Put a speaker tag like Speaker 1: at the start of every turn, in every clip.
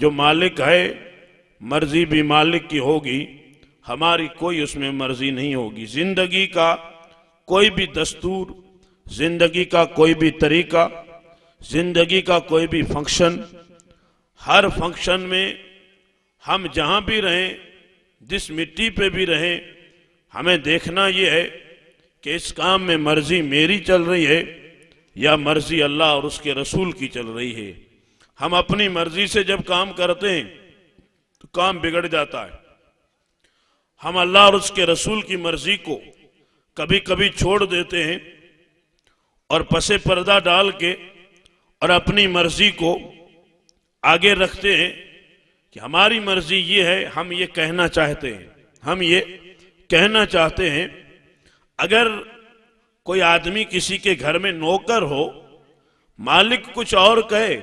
Speaker 1: جو مالک ہے مرضی بھی مالک کی ہوگی، ہماری کوئی اس میں مرضی نہیں ہوگی۔ زندگی کا کوئی بھی دستور، زندگی کا کوئی بھی طریقہ، زندگی کا کوئی بھی فنکشن، ہر فنکشن میں ہم جہاں بھی رہیں، جس مٹی پہ بھی رہیں، ہمیں دیکھنا یہ ہے کہ اس کام میں مرضی میری چل رہی ہے یا مرضی اللہ اور اس کے رسول کی چل رہی ہے۔ ہم اپنی مرضی سے جب کام کرتے ہیں تو کام بگڑ جاتا ہے۔ ہم اللہ اور اس کے رسول کی مرضی کو کبھی کبھی چھوڑ دیتے ہیں اور پس پردہ ڈال کے اور اپنی مرضی کو آگے رکھتے ہیں کہ ہماری مرضی یہ ہے، ہم یہ کہنا چاہتے ہیں، ہم یہ کہنا چاہتے ہیں۔ اگر کوئی آدمی کسی کے گھر میں نوکر ہو، مالک کچھ اور کہے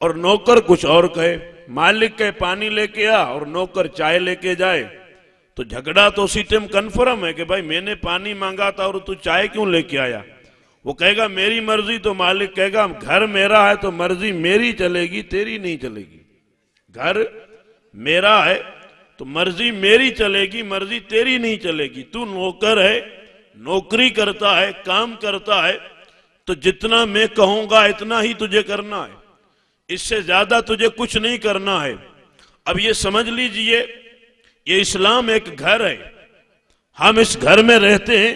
Speaker 1: اور نوکر کچھ اور کہے، مالک کہے پانی لے کے آ اور نوکر چائے لے کے جائے، تو جھگڑا تو اسی ٹائم کنفرم ہے کہ بھائی میں نے پانی مانگا تھا اور تو چائے کیوں لے کے آیا؟ وہ کہے گا میری مرضی، تو مالک کہے گا گھر میرا ہے تو مرضی میری چلے گی، تیری نہیں چلے گی۔ گھر میرا ہے تو مرضی میری چلے گی، مرضی تیری نہیں چلے گی۔ تو نوکر ہے، نوکری کرتا ہے، کام کرتا ہے، تو جتنا میں کہوں گا اتنا ہی تجھے کرنا ہے، اس سے زیادہ تجھے کچھ نہیں کرنا ہے۔ اب یہ سمجھ لیجئے، یہ اسلام ایک گھر ہے، ہم اس گھر میں رہتے ہیں،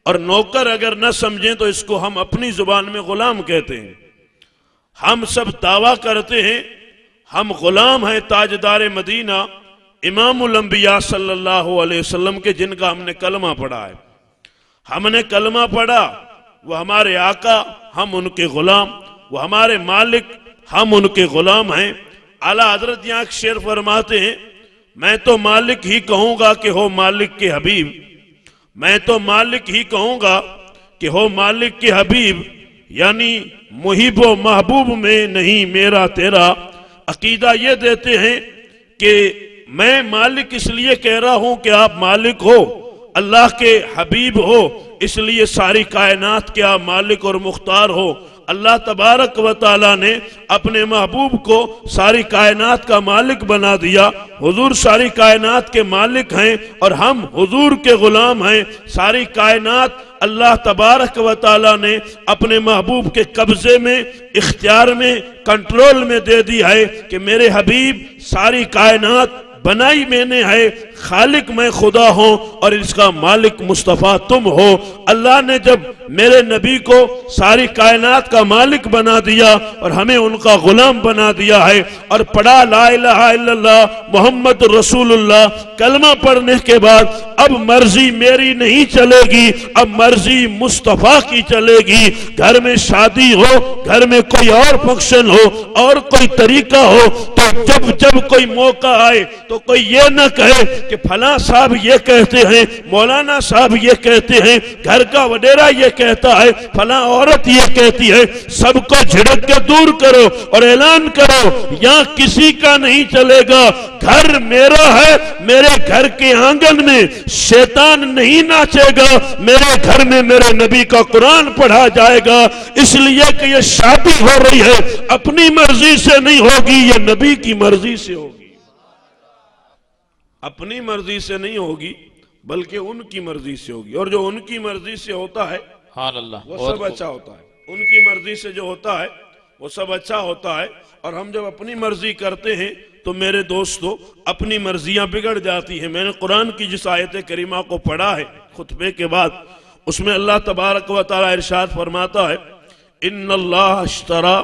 Speaker 1: اور نوکر اگر نہ سمجھیں تو اس کو ہم اپنی زبان میں غلام کہتے ہیں۔ ہم سب دعویٰ کرتے ہیں ہم غلام ہیں تاجدار مدینہ امام الانبیاء صلی اللہ علیہ وسلم کے، جن کا ہم نے کلمہ پڑھا ہے۔ ہم نے کلمہ پڑھا، وہ ہمارے آقا، ہم ان کے غلام، وہ ہمارے مالک، ہم ان کے غلام ہیں۔ اعلیٰ حضرت یہاں ایک شعر فرماتے ہیں، میں تو مالک ہی کہوں گا کہ ہو مالک کے حبیب، میں تو مالک ہی کہوں گا کہ ہو مالک کے حبیب، یعنی محب و محبوب میں نہیں میرا تیرا۔ عقیدہ یہ دیتے ہیں کہ میں مالک اس لیے کہہ رہا ہوں کہ آپ مالک ہو، اللہ کے حبیب ہو، اس لیے ساری کائنات کے آپ مالک اور مختار ہو۔ اللہ تبارک و تعالیٰ نے اپنے محبوب کو ساری کائنات کا مالک بنا دیا۔ حضور ساری کائنات کے مالک ہیں اور ہم حضور کے غلام ہیں۔ ساری کائنات اللہ تبارک و تعالیٰ نے اپنے محبوب کے قبضے میں، اختیار میں، کنٹرول میں دے دی ہے کہ میرے حبیب ساری کائنات بنائی میں نے ہے، خالق میں خدا ہوں اور اس کا مالک مصطفیٰ تم ہو۔ اللہ نے جب میرے نبی کو ساری کائنات کا مالک بنا دیا اور ہمیں ان کا غلام بنا دیا ہے، اور پڑھا لا الہ الا اللہ محمد رسول اللہ، کلمہ پڑھنے کے بعد اب مرضی میری نہیں چلے گی، اب مرضی مصطفیٰ کی چلے گی۔ گھر میں شادی ہو، گھر میں کوئی اور فنکشن ہو اور کوئی طریقہ ہو، تو جب کوئی موقع آئے تو کوئی یہ نہ کہے کہ فلاں صاحب یہ کہتے ہیں، مولانا صاحب یہ کہتے ہیں، گھر کا وڈیرا یہ کہتا ہے، فلاں عورت یہ کہتی ہے۔ سب کو جھڑک کے دور کرو اور اعلان کرو، یہاں کسی کا نہیں چلے گا، گھر میرا ہے، میرے گھر کے آنگن میں شیطان نہیں ناچے گا، میرے گھر میں میرے نبی کا قرآن پڑھا جائے گا۔ اس لیے کہ یہ شادی ہو رہی ہے اپنی مرضی سے نہیں ہوگی، یہ نبی کی مرضی سے ہوگی، اپنی مرضی سے نہیں ہوگی بلکہ ان کی مرضی سے ہوگی۔ اور جو ان کی مرضی سے ہوتا ہے وہ سب اچھا ہوتا ہے، ان کی مرضی سے جو ہوتا ہے وہ سب اچھا ہوتا ہے۔ اور ہم جب اپنی مرضی کرتے ہیں تو میرے دوستو اپنی مرضیاں بگڑ جاتی ہیں۔ میں نے قرآن کی جس آیت کریمہ کو پڑھا ہے خطبے کے بعد، اس میں اللہ تبارک و تعالی ارشاد فرماتا ہے، ان اللہ اشترى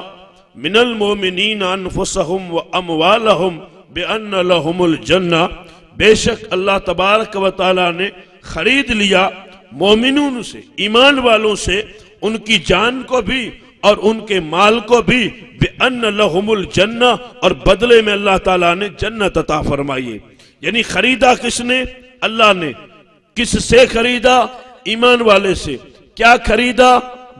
Speaker 1: من المؤمنین انفسهم واموالهم بان لهم الجنہ، بے شک اللہ تبارک و تعالی نے خرید لیا مومنون سے، ایمان والوں سے، ان کی جان کو بھی اور ان کے مال کو بھی، بِأَنَّ لَهُمُ الْجَنَّةِ، اور بدلے میں اللہ تعالیٰ نے جنت عطا فرمائی۔ یعنی خریدا کس نے؟ اللہ نے۔ کس سے خریدا؟ ایمان والے سے۔ کیا خریدا؟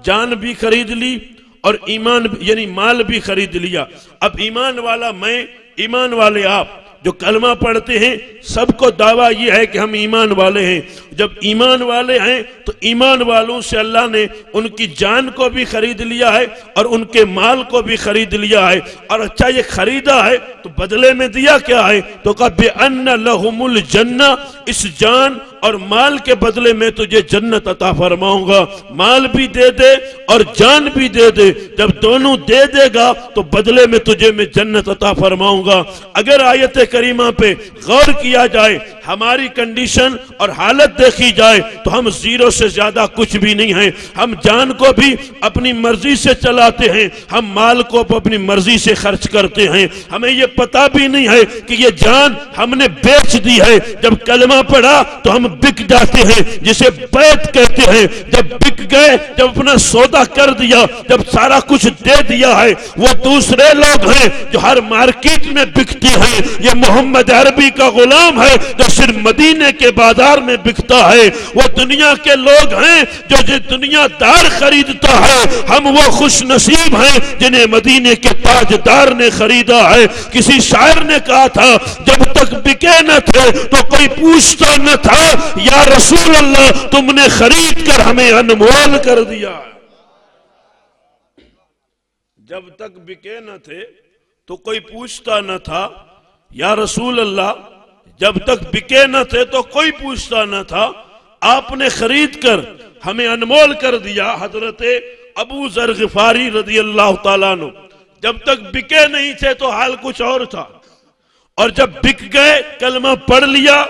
Speaker 1: جان بھی خرید لی اور ایمان یعنی مال بھی خرید لیا۔ اب ایمان والا میں، ایمان والے آپ، جو کلمہ پڑھتے ہیں سب کو دعویٰ یہ ہے کہ ہم ایمان والے ہیں۔ جب ایمان والے ہیں تو ایمان والوں سے اللہ نے ان کی جان کو بھی خرید لیا ہے اور ان کے مال کو بھی خرید لیا ہے۔ اور اچھا یہ خریدا ہے تو بدلے میں دیا کیا ہے؟ تو کہا بِأَنَّ لَهُمُ الْجَنَّةِ، اس جان اور مال کے بدلے میں تجھے جنت عطا فرماؤں گا۔ مال بھی دے دے اور جان بھی دے دے، جب دونوں دے دے گا تو بدلے میں تجھے میں جنت عطا فرماؤں گا۔ اگر آیت کریمہ پہ غور کیا جائے، ہماری کنڈیشن اور حالت دیکھی جائے تو ہم زیرو سے زیادہ کچھ بھی نہیں ہیں۔ ہم جان کو بھی اپنی مرضی سے چلاتے ہیں، ہم مال کو اپنی مرضی سے خرچ کرتے ہیں، ہمیں یہ پتہ بھی نہیں ہے کہ یہ جان ہم نے بیچ دی ہے۔ جب کلمہ پڑھا تو ہم بک جاتے ہیں، جسے بیعت کہتے ہیں۔ جب بک گئے، جب اپنا سودا کر دیا، جب سارا کچھ دے دیا ہے، وہ دوسرے لوگ ہیں جو ہر مارکیٹ میں بکتے ہیں۔ یہ محمد عربی کا غلام ہے جو صرف مدینے کے بازار میں بکتا ہے۔ وہ دنیا کے لوگ ہیں جو دنیا دار خریدتا ہے، ہم وہ خوش نصیب ہیں جنہیں مدینے کے تاجدار نے خریدا ہے۔ کسی شاعر نے کہا تھا جب تک بکے نہ تھے تو کوئی پوچھتا نہ تھا، یا رسول اللہ تم نے خرید کر ہمیں انمول کر دیا۔ جب تک بکے نہ تھے تو کوئی پوچھتا نہ تھا، یا رسول اللہ جب تک بکے نہ تھے تو کوئی پوچھتا نہ تھا، آپ نے خرید کر ہمیں انمول کر دیا۔ حضرت ابو ذر غفاری رضی اللہ تعالیٰ عنہ جب تک بکے نہیں تھے تو حال کچھ اور تھا، اور جب بک گئے کلمہ پڑھ لیا،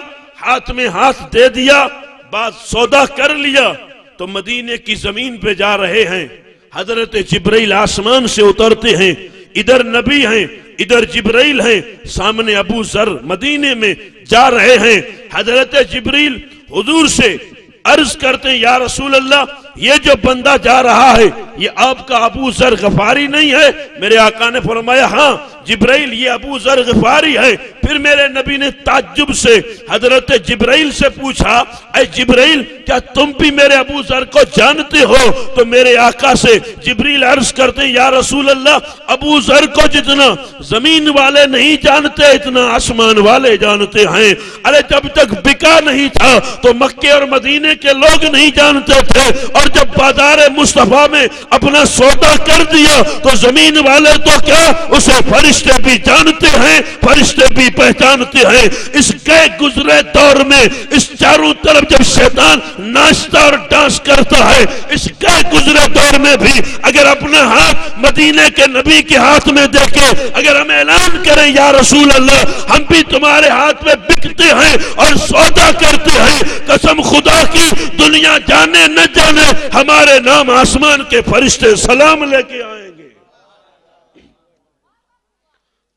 Speaker 1: ہاتھ میں ہاتھ دے دیا، بات سودا کر لیا، تو مدینے کی زمین پہ جا رہے ہیں۔ حضرت جبرائیل آسمان سے اترتے ہیں، ادھر نبی ہیں ادھر جبرائیل ہیں، سامنے ابو ذر مدینے میں جا رہے ہیں۔ حضرت جبرائیل حضور سے عرض کرتے ہیں، یا رسول اللہ یہ جو بندہ جا رہا ہے یہ آپ کا ابو ذر غفاری نہیں ہے؟ میرے آقا نے فرمایا ہاں جبرائیل یہ ابو ذر غفاری ہے۔ پھر میرے نبی نے تعجب سے حضرت جبرائیل سے پوچھا، اے جبرائیل کیا تم بھی میرے ابو ذر کو جانتے ہو؟ تو میرے آقا سے جبرائیل عرض کرتے ہیں، یا رسول اللہ ابو ذر کو جتنا زمین والے نہیں جانتے اتنا آسمان والے جانتے ہیں۔ ارے جب تک بکا نہیں تھا تو مکے اور مدینے کے لوگ نہیں جانتے تھے، اور جب بازار مصطفیٰ میں اپنا سودا کر دیا تو زمین والے تو کیا اسے فرشتے بھی جانتے ہیں، فرشتے بھی پہچانتے ہیں۔ اس گئے گزرے دور میں اس چاروں طرف جب شیطان ناشتہ اور ڈانس کرتا ہے، اس گئے گزرے دور میں بھی اگر اپنا ہاتھ مدینے کے نبی کے ہاتھ میں دے کے اگر ہم اعلان کریں، یا رسول اللہ ہم بھی تمہارے ہاتھ میں بکتے ہیں اور سودا کرتے ہیں، قسم خدا کی دنیا جانے نہ جانے ہمارے نام آسمان کے فرشتے سلام لے کے آئیں گے۔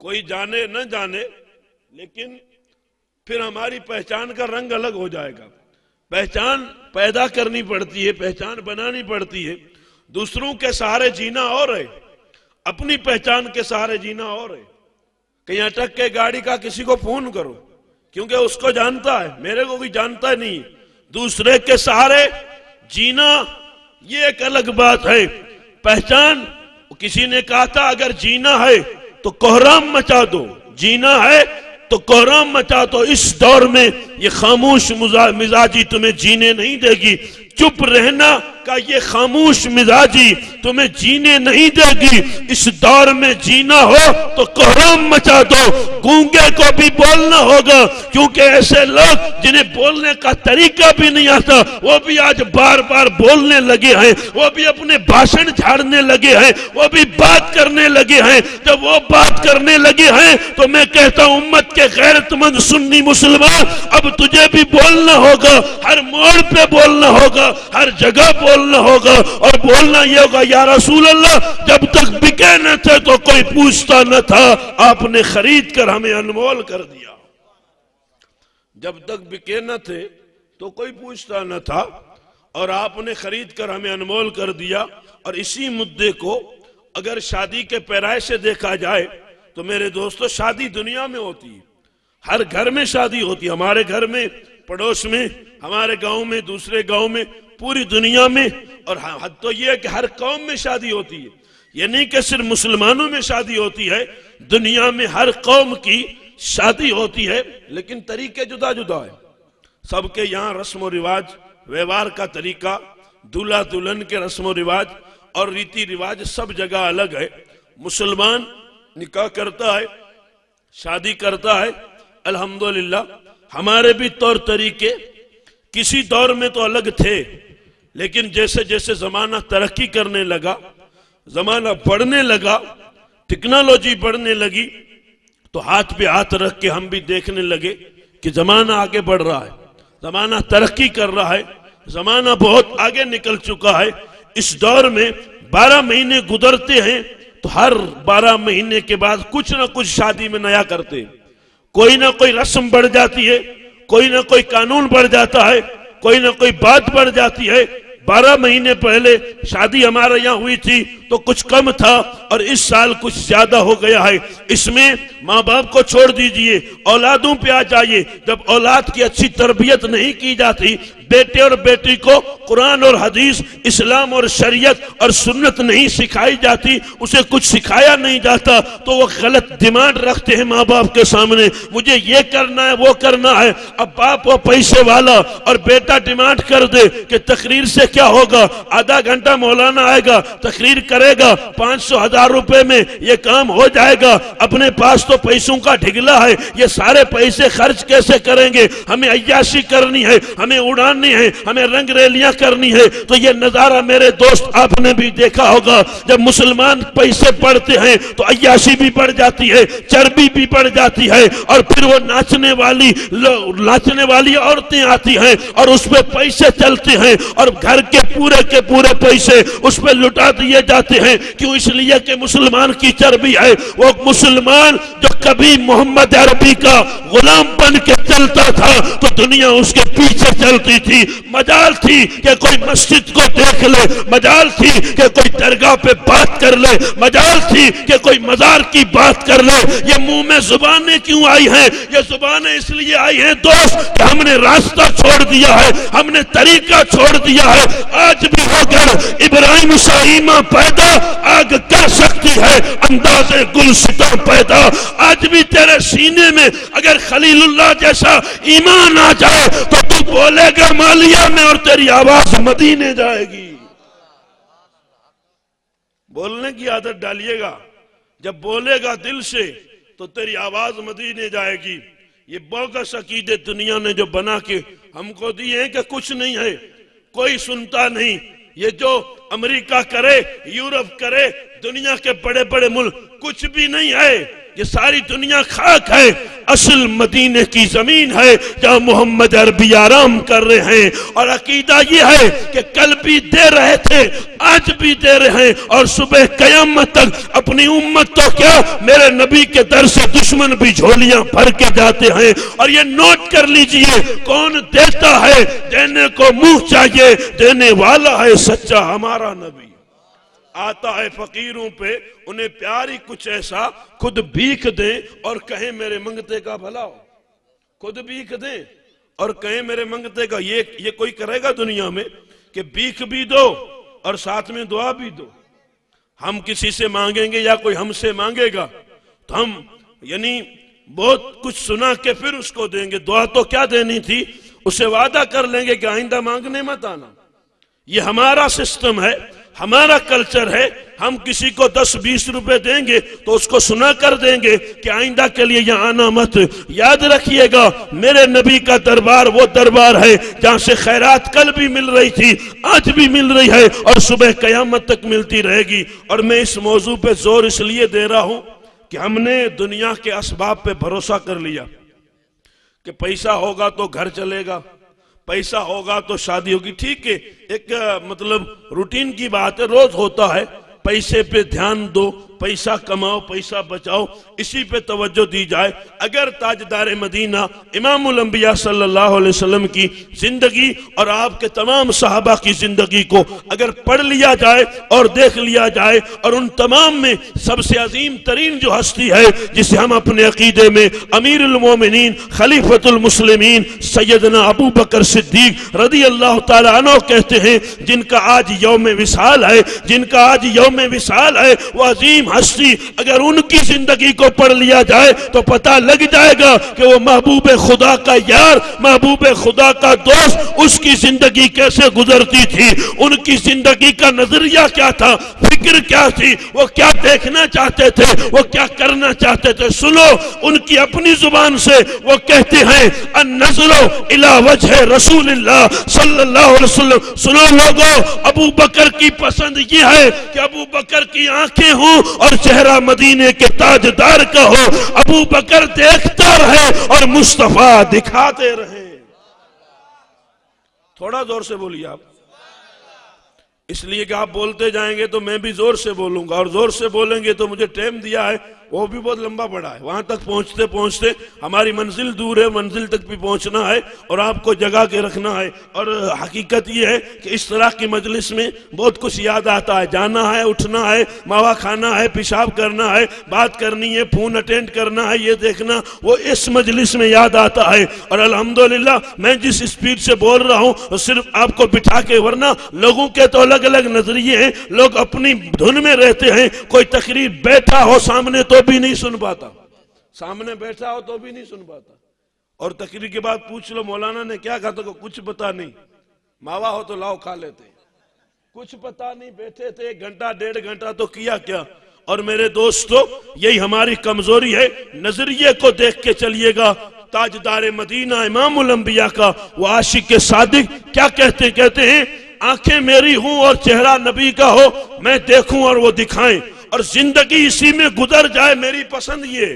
Speaker 1: کوئی جانے نہ جانے لیکن پھر ہماری پہچان کا رنگ الگ ہو جائے گا۔ پہچان پیدا کرنی پڑتی ہے، پہچان بنانی پڑتی ہے۔ دوسروں کے سہارے جینا اور ہے، اپنی پہچان کے سہارے جینا اور ہے۔ کہیں اٹک کے گاڑی کا کسی کو فون کرو کیونکہ اس کو جانتا ہے، میرے کو بھی جانتا نہیں۔ دوسرے کے سہارے جینا یہ ایک الگ بات ہے۔ پہچان، کسی نے کہا تھا اگر جینا ہے تو کوہرام مچا دو، جینا ہے تو کوہرام مچا دو۔ اس دور میں یہ خاموش مزاجی تمہیں جینے نہیں دے گی، چپ رہنا کا یہ خاموش مزاجی تمہیں جینے نہیں دے گی۔ اس دور میں جینا ہو تو کوہرام مچا دو۔ گونگے کو بھی بولنا ہوگا کیونکہ ایسے لوگ جنہیں بولنے کا طریقہ بھی نہیں آتا وہ بھی آج بار بار بولنے لگے ہیں، وہ بھی اپنے بھاشن جھاڑنے لگے ہیں، وہ بھی بات کرنے لگے ہیں۔ جب وہ بات کرنے لگے ہیں تو میں کہتا ہوں امت کے غیرت مند سنی مسلمان اب تجھے بھی بولنا ہوگا، ہر موڑ پہ بولنا ہوگا، ہر جگہ بولنا ہوگا، اور بولنا یہ ہوگا، یا رسول اللہ جب تک بکے نہ تھے تو کوئی پوچھتا نہ تھا، آپ نے خرید کر ہمیں انمول کر دیا۔ جب تک بکے نہ تھے تو کوئی پوچھتا نہ تھا اور آپ نے خرید کر ہمیں انمول کر دیا۔ اور اسی مدعے کو اگر شادی کے پیرائے سے دیکھا جائے تو میرے دوستو شادی دنیا میں ہوتی ہے، ہر گھر میں شادی ہوتی ہے، ہمارے گھر میں، پڑوس میں، ہمارے گاؤں میں، دوسرے گاؤں میں، پوری دنیا میں، اور حد تو یہ ہے کہ ہر قوم میں شادی ہوتی ہے۔ یہ نہیں کہ صرف مسلمانوں میں شادی ہوتی ہے، دنیا میں ہر قوم کی شادی ہوتی ہے لیکن طریقے جدا جدا ہے. سب کے یہاں رسم و رواج، ویوہار کا طریقہ، دولہا دلہن کے رسم و رواج اور ریتی رواج سب جگہ الگ ہے. مسلمان نکاح کرتا ہے، شادی کرتا ہے، الحمدللہ. ہمارے بھی طور طریقے کسی دور میں تو الگ تھے، لیکن جیسے جیسے زمانہ ترقی کرنے لگا، زمانہ بڑھنے لگا، ٹیکنالوجی بڑھنے لگی، تو ہاتھ پہ ہاتھ رکھ کے ہم بھی دیکھنے لگے کہ زمانہ آگے بڑھ رہا ہے، زمانہ ترقی کر رہا ہے، زمانہ بہت آگے نکل چکا ہے. اس دور میں 12 مہینے گزرتے ہیں تو ہر 12 مہینے کے بعد کچھ نہ کچھ شادی میں نیا کرتے ہیں. کوئی نہ کوئی رسم بڑھ جاتی ہے، کوئی نہ کوئی قانون بڑھ جاتا ہے، کوئی نہ کوئی بات بڑھ جاتی ہے. 12 مہینے پہلے شادی ہمارے یہاں ہوئی تھی تو کچھ کم تھا، اور اس سال کچھ زیادہ ہو گیا ہے. اس میں ماں باپ کو چھوڑ دیجئے، اولادوں پہ آ جائیے. جب اولاد کی اچھی تربیت نہیں کی جاتی، بیٹے اور بیٹی کو قرآن اور حدیث، اسلام اور شریعت اور سنت نہیں سکھائی جاتی، اسے کچھ سکھایا نہیں جاتا، تو وہ غلط ڈیمانڈ رکھتے ہیں ماں باپ کے سامنے، مجھے یہ کرنا ہے وہ کرنا ہے. اب باپ وہ پیسے والا اور بیٹا ڈیمانڈ کر دے کہ تقریر سے کیا ہوگا، آدھا گھنٹہ مولانا آئے گا، تقریر کرے گا، 500,000 روپے میں یہ کام ہو جائے گا. اپنے پاس تو پیسوں کا ڈھگلا ہے، یہ سارے پیسے خرچ کیسے کریں گے؟ ہمیں عیاشی کرنی ہے، ہمیں اڑانی ہے، ہمیں رنگ ریلیاں کرنی ہے. تو یہ نظارہ میرے دوست آپ نے بھی دیکھا ہوگا، جب مسلمان پیسے پڑھتے ہیں تو عیاشی بھی بڑھ جاتی ہے، چربی بھی بڑھ جاتی ہے، اور پھر وہ ناچنے والی عورتیں آتی ہیں اور اس پہ پیسے چلتے ہیں، اور گھر کے پورے پیسے اس پہ لٹا دیے جاتے ہیں. کیوں؟ اس لیے کہ مسلمان کی چربی ہے. وہ مسلمان جو کبھی محمد عربی کا غلام بن کے چلتا تھا تو دنیا اس کے پیچھے چلتی تھی. مجال تھی کہ کوئی مسجد کو دیکھ لے، مجال تھی کہ کوئی درگاہ پہ بات کر لے، مجال تھی کہ کوئی مزار کی بات کر لے. یہ منہ میں زبانیں کیوں آئی ہیں؟ یہ زبانیں اس لیے آئی ہیں دوست کہ ہم نے راستہ چھوڑ دیا ہے، ہم نے طریقہ چھوڑ دیا ہے. آج بھی اگر ابراہیم شاہیمہ پیدا آگ کر سکتی ہے انداز گلستاں پیدا. آج بھی تیرے سینے میں اگر خلیل اللہ جیسا ایمان آ جائے تو تو بولے گا مالیہ میں اور تیری آواز مدینے جائے گی. بولنے کی عادت ڈالیے گا، جب بولے گا دل سے تو تیری آواز مدینے جائے گی. یہ بوگس عقیدے دنیا نے جو بنا کے ہم کو دیے ہیں کہ کچھ نہیں ہے، کوئی سنتا نہیں. یہ جو امریکہ کرے، یورپ کرے، دنیا کے بڑے بڑے ملک، کچھ بھی نہیں ہے. یہ ساری دنیا خاک ہے. اصل مدینے کی زمین ہے جہاں محمد عربی آرام کر رہے ہیں. اور عقیدہ یہ ہے کہ کل بھی دے رہے تھے، آج بھی دے رہے ہیں، اور صبح قیامت تک اپنی امت تو کیا میرے نبی کے در سے دشمن بھی جھولیاں بھر کے جاتے ہیں. اور یہ نوٹ کر لیجئے، کون دیتا ہے؟ دینے کو منہ چاہیے، دینے والا ہے سچا ہمارا نبی. آتا ہے فقیروں پہ انہیں پیار ہی کچھ ایسا، خود بھیک دیں اور کہیں میرے منگتے کا بھلا ہو. خود بھیک دیں اور کہیں میرے منگتے کا. یہ کوئی کرے گا دنیا میں کہ بھیک بھی دو اور ساتھ میں دعا بھی دو؟ ہم کسی سے مانگیں گے یا کوئی ہم سے مانگے گا تو ہم یعنی بہت کچھ سنا کے پھر اس کو دیں گے. دعا تو کیا دینی تھی، اسے وعدہ کر لیں گے کہ آئندہ مانگنے مت آنا. یہ ہمارا سسٹم ہے، ہمارا کلچر ہے. ہم کسی کو 10-20 روپے دیں گے تو اس کو سنا کر دیں گے کہ آئندہ کے لیے یہاں آنا مت. یاد رکھیے گا میرے نبی کا دربار وہ دربار ہے جہاں سے خیرات کل بھی مل رہی تھی، آج بھی مل رہی ہے، اور صبح قیامت تک ملتی رہے گی. اور میں اس موضوع پہ زور اس لیے دے رہا ہوں کہ ہم نے دنیا کے اسباب پہ بھروسہ کر لیا کہ پیسہ ہوگا تو گھر چلے گا، پیسہ ہوگا تو شادی ہوگی. ٹھیک ہے، ایک مطلب روٹین کی بات ہے، روز ہوتا ہے. پیسے پہ دھیان دو، پیسہ کماؤ، پیسہ بچاؤ، اسی پہ توجہ دی جائے. اگر تاجدار مدینہ امام الانبیاء صلی اللہ علیہ وسلم کی زندگی اور آپ کے تمام صحابہ کی زندگی کو اگر پڑھ لیا جائے اور دیکھ لیا جائے، اور ان تمام میں سب سے عظیم ترین جو ہستی ہے جسے ہم اپنے عقیدے میں امیر المومنین خلیفۃ المسلمین سیدنا ابو بکر صدیق رضی اللہ تعالیٰ عنہ کہتے ہیں، جن کا آج یوم وصال ہے، جن کا آج یوم وصال ہے، وہ عظیم عظیم ہستی اگر ان کی زندگی کو پڑھ لیا جائے تو پتہ لگ جائے گا کہ وہ محبوب خدا کا یار، محبوب خدا کا دوست، اس کی زندگی کیسے گزرتی تھی، ان کی زندگی کا نظریہ کیا تھا، فکر کیا تھی، وہ کیا دیکھنا چاہتے تھے، وہ کیا کرنا چاہتے تھے۔ سنو ان کی اپنی زبان سے، وہ کہتے ہیں النظر الی وجہ رسول اللہ صلی اللہ علیہ وسلم۔ سنو لوگو، ابو بکر کی پسند یہ ہے کہ ابو بکر کی آنکھیں ہوں اور چہرہ مدینے کے تاجدار کا ہو، ابو بکر دیکھتا رہے اور مصطفیٰ دکھاتے رہے۔ تھوڑا زور سے بولیے آپ، اس لیے کہ آپ بولتے جائیں گے تو میں بھی زور سے بولوں گا، اور زور سے بولیں گے تو مجھے ٹائم دیا ہے وہ بھی بہت لمبا پڑا ہے، وہاں تک پہنچتے پہنچتے ہماری منزل دور ہے، منزل تک بھی پہنچنا ہے اور آپ کو جگا کے رکھنا ہے۔ اور حقیقت یہ ہے کہ اس طرح کی مجلس میں بہت کچھ یاد آتا ہے، جانا ہے، اٹھنا ہے، ماوا کھانا ہے، پیشاب کرنا ہے، بات کرنی ہے، فون اٹینڈ کرنا ہے، یہ دیکھنا، وہ اس مجلس میں یاد آتا ہے۔ اور الحمدللہ میں جس اسپیڈ سے بول رہا ہوں صرف آپ کو بٹھا کے، ورنہ لوگوں کے تو الگ الگ نظریے ہیں، لوگ اپنی دھن میں رہتے ہیں، کوئی تقریر بیٹھا ہو سامنے تو بھی نہیں سن پاتا، سامنے بیٹھا ہو تو بھی نہیں سن پاتا، اور تقریر کے بعد پوچھ لو مولانا نے کیا کہا تو کچھ پتا نہیں، ماوا ہو تو لاؤ کھا لیتے، کچھ پتا نہیں، بیٹھے تھے 1 گھنٹہ 1.5 گھنٹہ تو کیا کیا۔ اور میرے دوستو یہی ہماری کمزوری ہے، نظریے کو دیکھ کے چلیے گا۔ تاجدار مدینہ امام الانبیاء کا وہ عاشق صادق کیا کہتے ہیں آنکھیں میری ہوں اور چہرہ نبی کا ہو، میں دیکھوں اور وہ دکھائیں، اور زندگی اسی میں گزر جائے، میری پسند یہ۔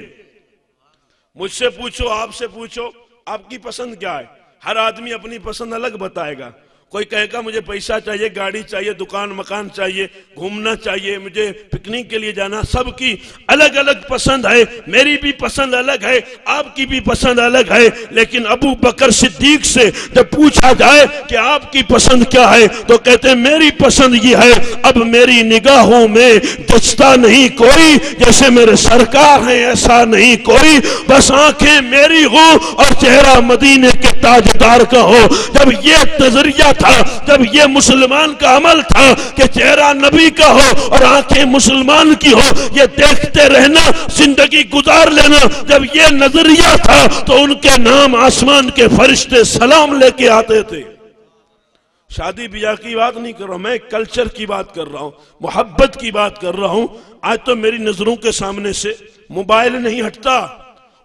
Speaker 1: مجھ سے پوچھو، آپ سے پوچھو، آپ کی پسند کیا ہے؟ ہر آدمی اپنی پسند الگ بتائے گا۔ کوئی کہے گا مجھے پیسہ چاہیے، گاڑی چاہیے، دکان مکان چاہیے، گھومنا چاہیے، مجھے پکنک کے لیے جانا، سب کی الگ الگ پسند ہے، میری بھی پسند الگ ہے، آپ کی بھی پسند الگ ہے۔ لیکن ابو بکر صدیق سے جب پوچھا جائے کہ آپ کی پسند کیا ہے تو کہتے ہیں میری پسند یہ ہے، اب میری نگاہوں میں جچتا نہیں کوئی، جیسے میرے سرکار ہیں ایسا نہیں کوئی، بس آنکھیں میری ہوں اور چہرہ مدینے کے تاجدار کا ہو۔ جب یہ نظریہ تھا، جب یہ مسلمان کا عمل تھا کہ چہرہ نبی کا ہو اور آنکھیں مسلمان کی ہو، یہ دیکھتے رہنا، زندگی گزار لینا، جب یہ نظریہ تھا تو ان کے نام آسمان کے فرشتے سلام لے کے آتے تھے۔ شادی بیاہ کی بات نہیں کر رہا ہوں، میں کلچر کی بات کر رہا ہوں، محبت کی بات کر رہا ہوں۔ آج تو میری نظروں کے سامنے سے موبائل نہیں ہٹتا،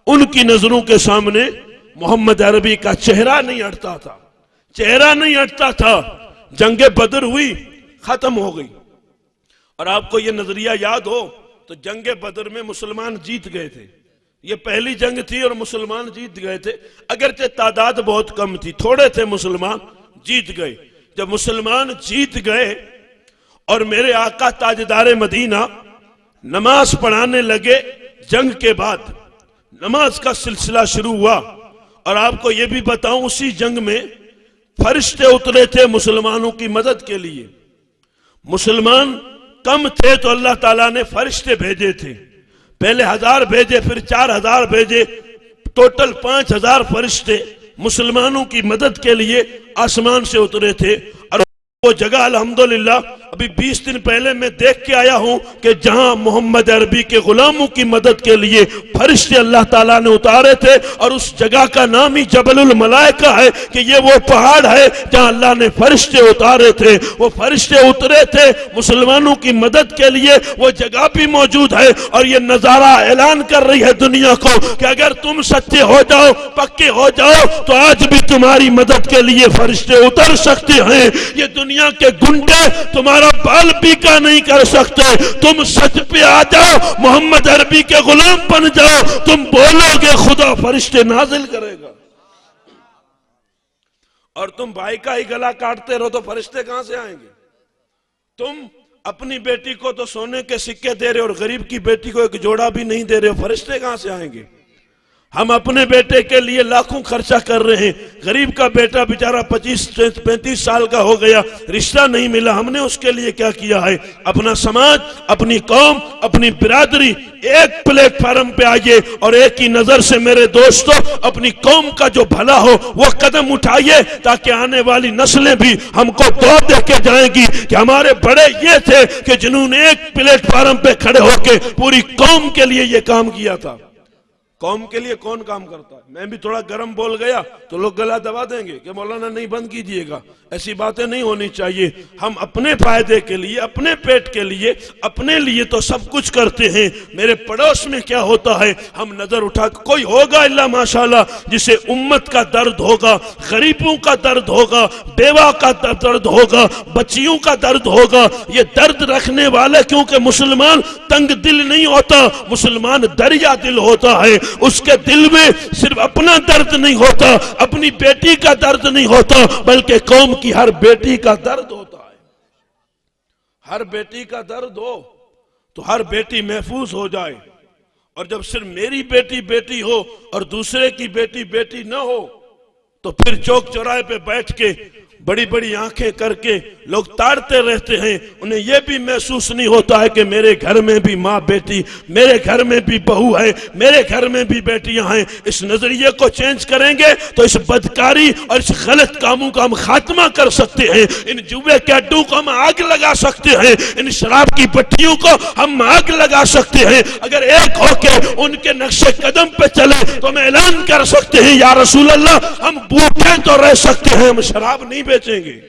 Speaker 1: ان کی نظروں کے سامنے محمد عربی کا چہرہ نہیں ہٹتا تھا، چہرہ نہیں ہٹتا تھا۔ جنگ بدر ہوئی، ختم ہو گئی، اور آپ کو یہ نظریہ یاد ہو تو جنگ بدر میں مسلمان جیت گئے تھے، یہ پہلی جنگ تھی اور مسلمان جیت گئے تھے، اگرچہ تعداد بہت کم تھی، تھوڑے تھے، مسلمان جیت گئے۔ جب مسلمان جیت گئے اور میرے آقا تاجدار مدینہ نماز پڑھانے لگے، جنگ کے بعد نماز کا سلسلہ شروع ہوا، اور آپ کو یہ بھی بتاؤں اسی جنگ میں فرشتے اترے تھے مسلمانوں کی مدد کے لیے۔ مسلمان کم تھے تو اللہ تعالیٰ نے فرشتے بھیجے تھے، پہلے 1000 بھیجے، پھر 4000 بھیجے، ٹوٹل 5000 فرشتے مسلمانوں کی مدد کے لیے آسمان سے اترے تھے۔ اور وہ جگہ الحمدللہ ابھی 20 دن پہلے میں دیکھ کے آیا ہوں کہ جہاں محمد عربی کے غلاموں کی مدد کے لیے فرشتے اللہ تعالیٰ نے اتارے تھے، اور اس جگہ کا نام ہی جبل الملائکہ ہے کہ یہ وہ پہاڑ ہے جہاں اللہ نے فرشتے اتارے تھے، وہ فرشتے اترے تھے مسلمانوں کی مدد کے لیے، وہ جگہ بھی موجود ہے، اور یہ نظارہ اعلان کر رہی ہے دنیا کو کہ اگر تم سچے ہو جاؤ، پکے ہو جاؤ، تو آج بھی تمہاری مدد کے لیے فرشتے اتر سکتے ہیں۔ یہ دنیا کے گنڈے تمہارا بال بیکا نہیں کر سکتے، تم سچ پہ آ جاؤ، محمد عربی کے غلام بن جاؤ، تم بولو گے خدا فرشتے نازل کرے گا۔ اور تم بھائی کا ہی گلا کاٹتے رہو تو فرشتے کہاں سے آئیں گے؟ تم اپنی بیٹی کو تو سونے کے سکے دے رہے اور غریب کی بیٹی کو ایک جوڑا بھی نہیں دے رہے، فرشتے کہاں سے آئیں گے؟ ہم اپنے بیٹے کے لیے لاکھوں خرچہ کر رہے ہیں، غریب کا بیٹا بیچارہ 25-35 سال کا ہو گیا، رشتہ نہیں ملا، ہم نے اس کے لیے کیا کیا ہے؟ اپنا سماج، اپنی قوم، اپنی برادری ایک پلیٹ فارم پہ آئیے اور ایک ہی نظر سے میرے دوستو اپنی قوم کا جو بھلا ہو وہ قدم اٹھائیے، تاکہ آنے والی نسلیں بھی ہم کو دعا دے کے جائیں گی کہ ہمارے بڑے یہ تھے کہ جنہوں نے ایک پلیٹ فارم پہ کھڑے ہو کے پوری قوم کے لیے یہ کام کیا تھا۔ قوم کے لیے کون کام کرتا ہے؟ میں بھی تھوڑا گرم بول گیا تو لوگ گلا دبا دیں گے کہ مولانا نہیں بند کیجئے گا، ایسی باتیں نہیں ہونی چاہیے۔ ہم اپنے فائدے کے لیے، اپنے پیٹ کے لیے، اپنے لیے تو سب کچھ کرتے ہیں، میرے پڑوس میں کیا ہوتا ہے ہم نظر اٹھا، کوئی ہوگا اللہ ماشاءاللہ جسے امت کا درد ہوگا، غریبوں کا درد ہوگا، بیوہ کا درد ہوگا، بچیوں کا درد ہوگا۔ یہ درد رکھنے والے، کیونکہ مسلمان تنگ دل نہیں ہوتا، مسلمان دریا دل ہوتا ہے، اس کے دل میں صرف اپنا درد نہیں ہوتا، اپنی بیٹی کا درد نہیں ہوتا، بلکہ قوم کی ہر بیٹی کا درد ہوتا ہے۔ ہر بیٹی کا درد ہو تو ہر بیٹی محفوظ ہو جائے، اور جب صرف میری بیٹی بیٹی ہو اور دوسرے کی بیٹی بیٹی نہ ہو تو پھر چوک چوراہے پہ بیٹھ کے بڑی بڑی آنکھیں کر کے لوگ تاڑتے رہتے ہیں، انہیں یہ بھی محسوس نہیں ہوتا ہے کہ میرے گھر میں بھی ماں بیٹی، میرے گھر میں بھی بہو ہے، میرے گھر میں بھی بیٹیاں ہیں۔ اس نظریے کو چینج کریں گے تو اس بدکاری اور اس غلط کاموں کا ہم خاتمہ کر سکتے ہیں، ان جوے کے اڈوں کو ہم آگ لگا سکتے ہیں، ان شراب کی پٹیوں کو ہم آگ لگا سکتے ہیں۔ اگر ایک ہو کے ان کے نقش قدم پہ چلے تو ہم اعلان کر سکتے ہیں یا رسول اللہ ہم بھوکے تو رہ سکتے ہیں، ہم شراب نہیں بیچیں گے۔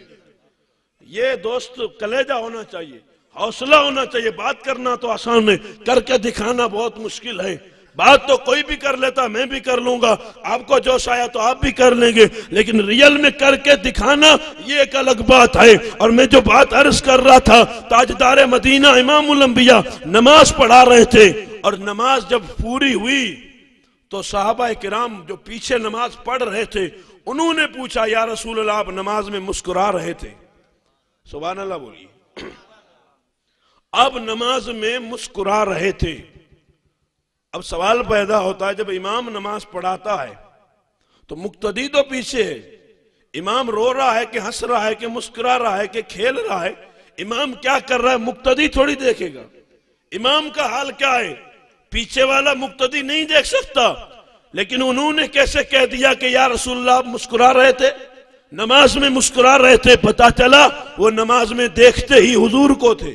Speaker 1: یہ دوست کلیجہ ہونا چاہیے، حوصلہ ہونا چاہیے۔ بات کرنا تو آسان ہے، کر کے دکھانا بہت مشکل ہے۔ بات تو کوئی بھی کر لیتا، میں بھی کر لوں گا، آپ کو جوش آیا تو آپ بھی کر لیں گے، لیکن ریئل میں کر کے دکھانا یہ ایک الگ بات ہے۔ اور میں جو بات عرض کر رہا تھا، تاجدار مدینہ امام الانبیاء نماز پڑھا رہے تھے، اور نماز جب پوری ہوئی تو صحابہ کرام جو پیچھے نماز پڑھ رہے تھے انہوں نے پوچھا یا رسول اللہ آپ نماز میں مسکرا رہے تھے؟ سبحان اللہ بولیے۔ اب نماز میں مسکرا رہے تھے۔ اب سوال پیدا ہوتا ہے جب امام نماز پڑھاتا ہے تو مقتدی تو پیچھے ہے، امام رو رہا ہے کہ ہنس رہا ہے کہ مسکرا رہا ہے کہ کھیل رہا ہے، امام کیا کر رہا ہے مقتدی تھوڑی دیکھے گا۔ امام کا حال کیا ہے پیچھے والا مقتدی نہیں دیکھ سکتا، لیکن انہوں نے کیسے کہہ دیا کہ یا رسول اللہ آپ مسکرا رہے تھے، نماز میں مسکرا رہے تھے؟ پتا چلا وہ نماز میں دیکھتے ہی حضور کو تھے،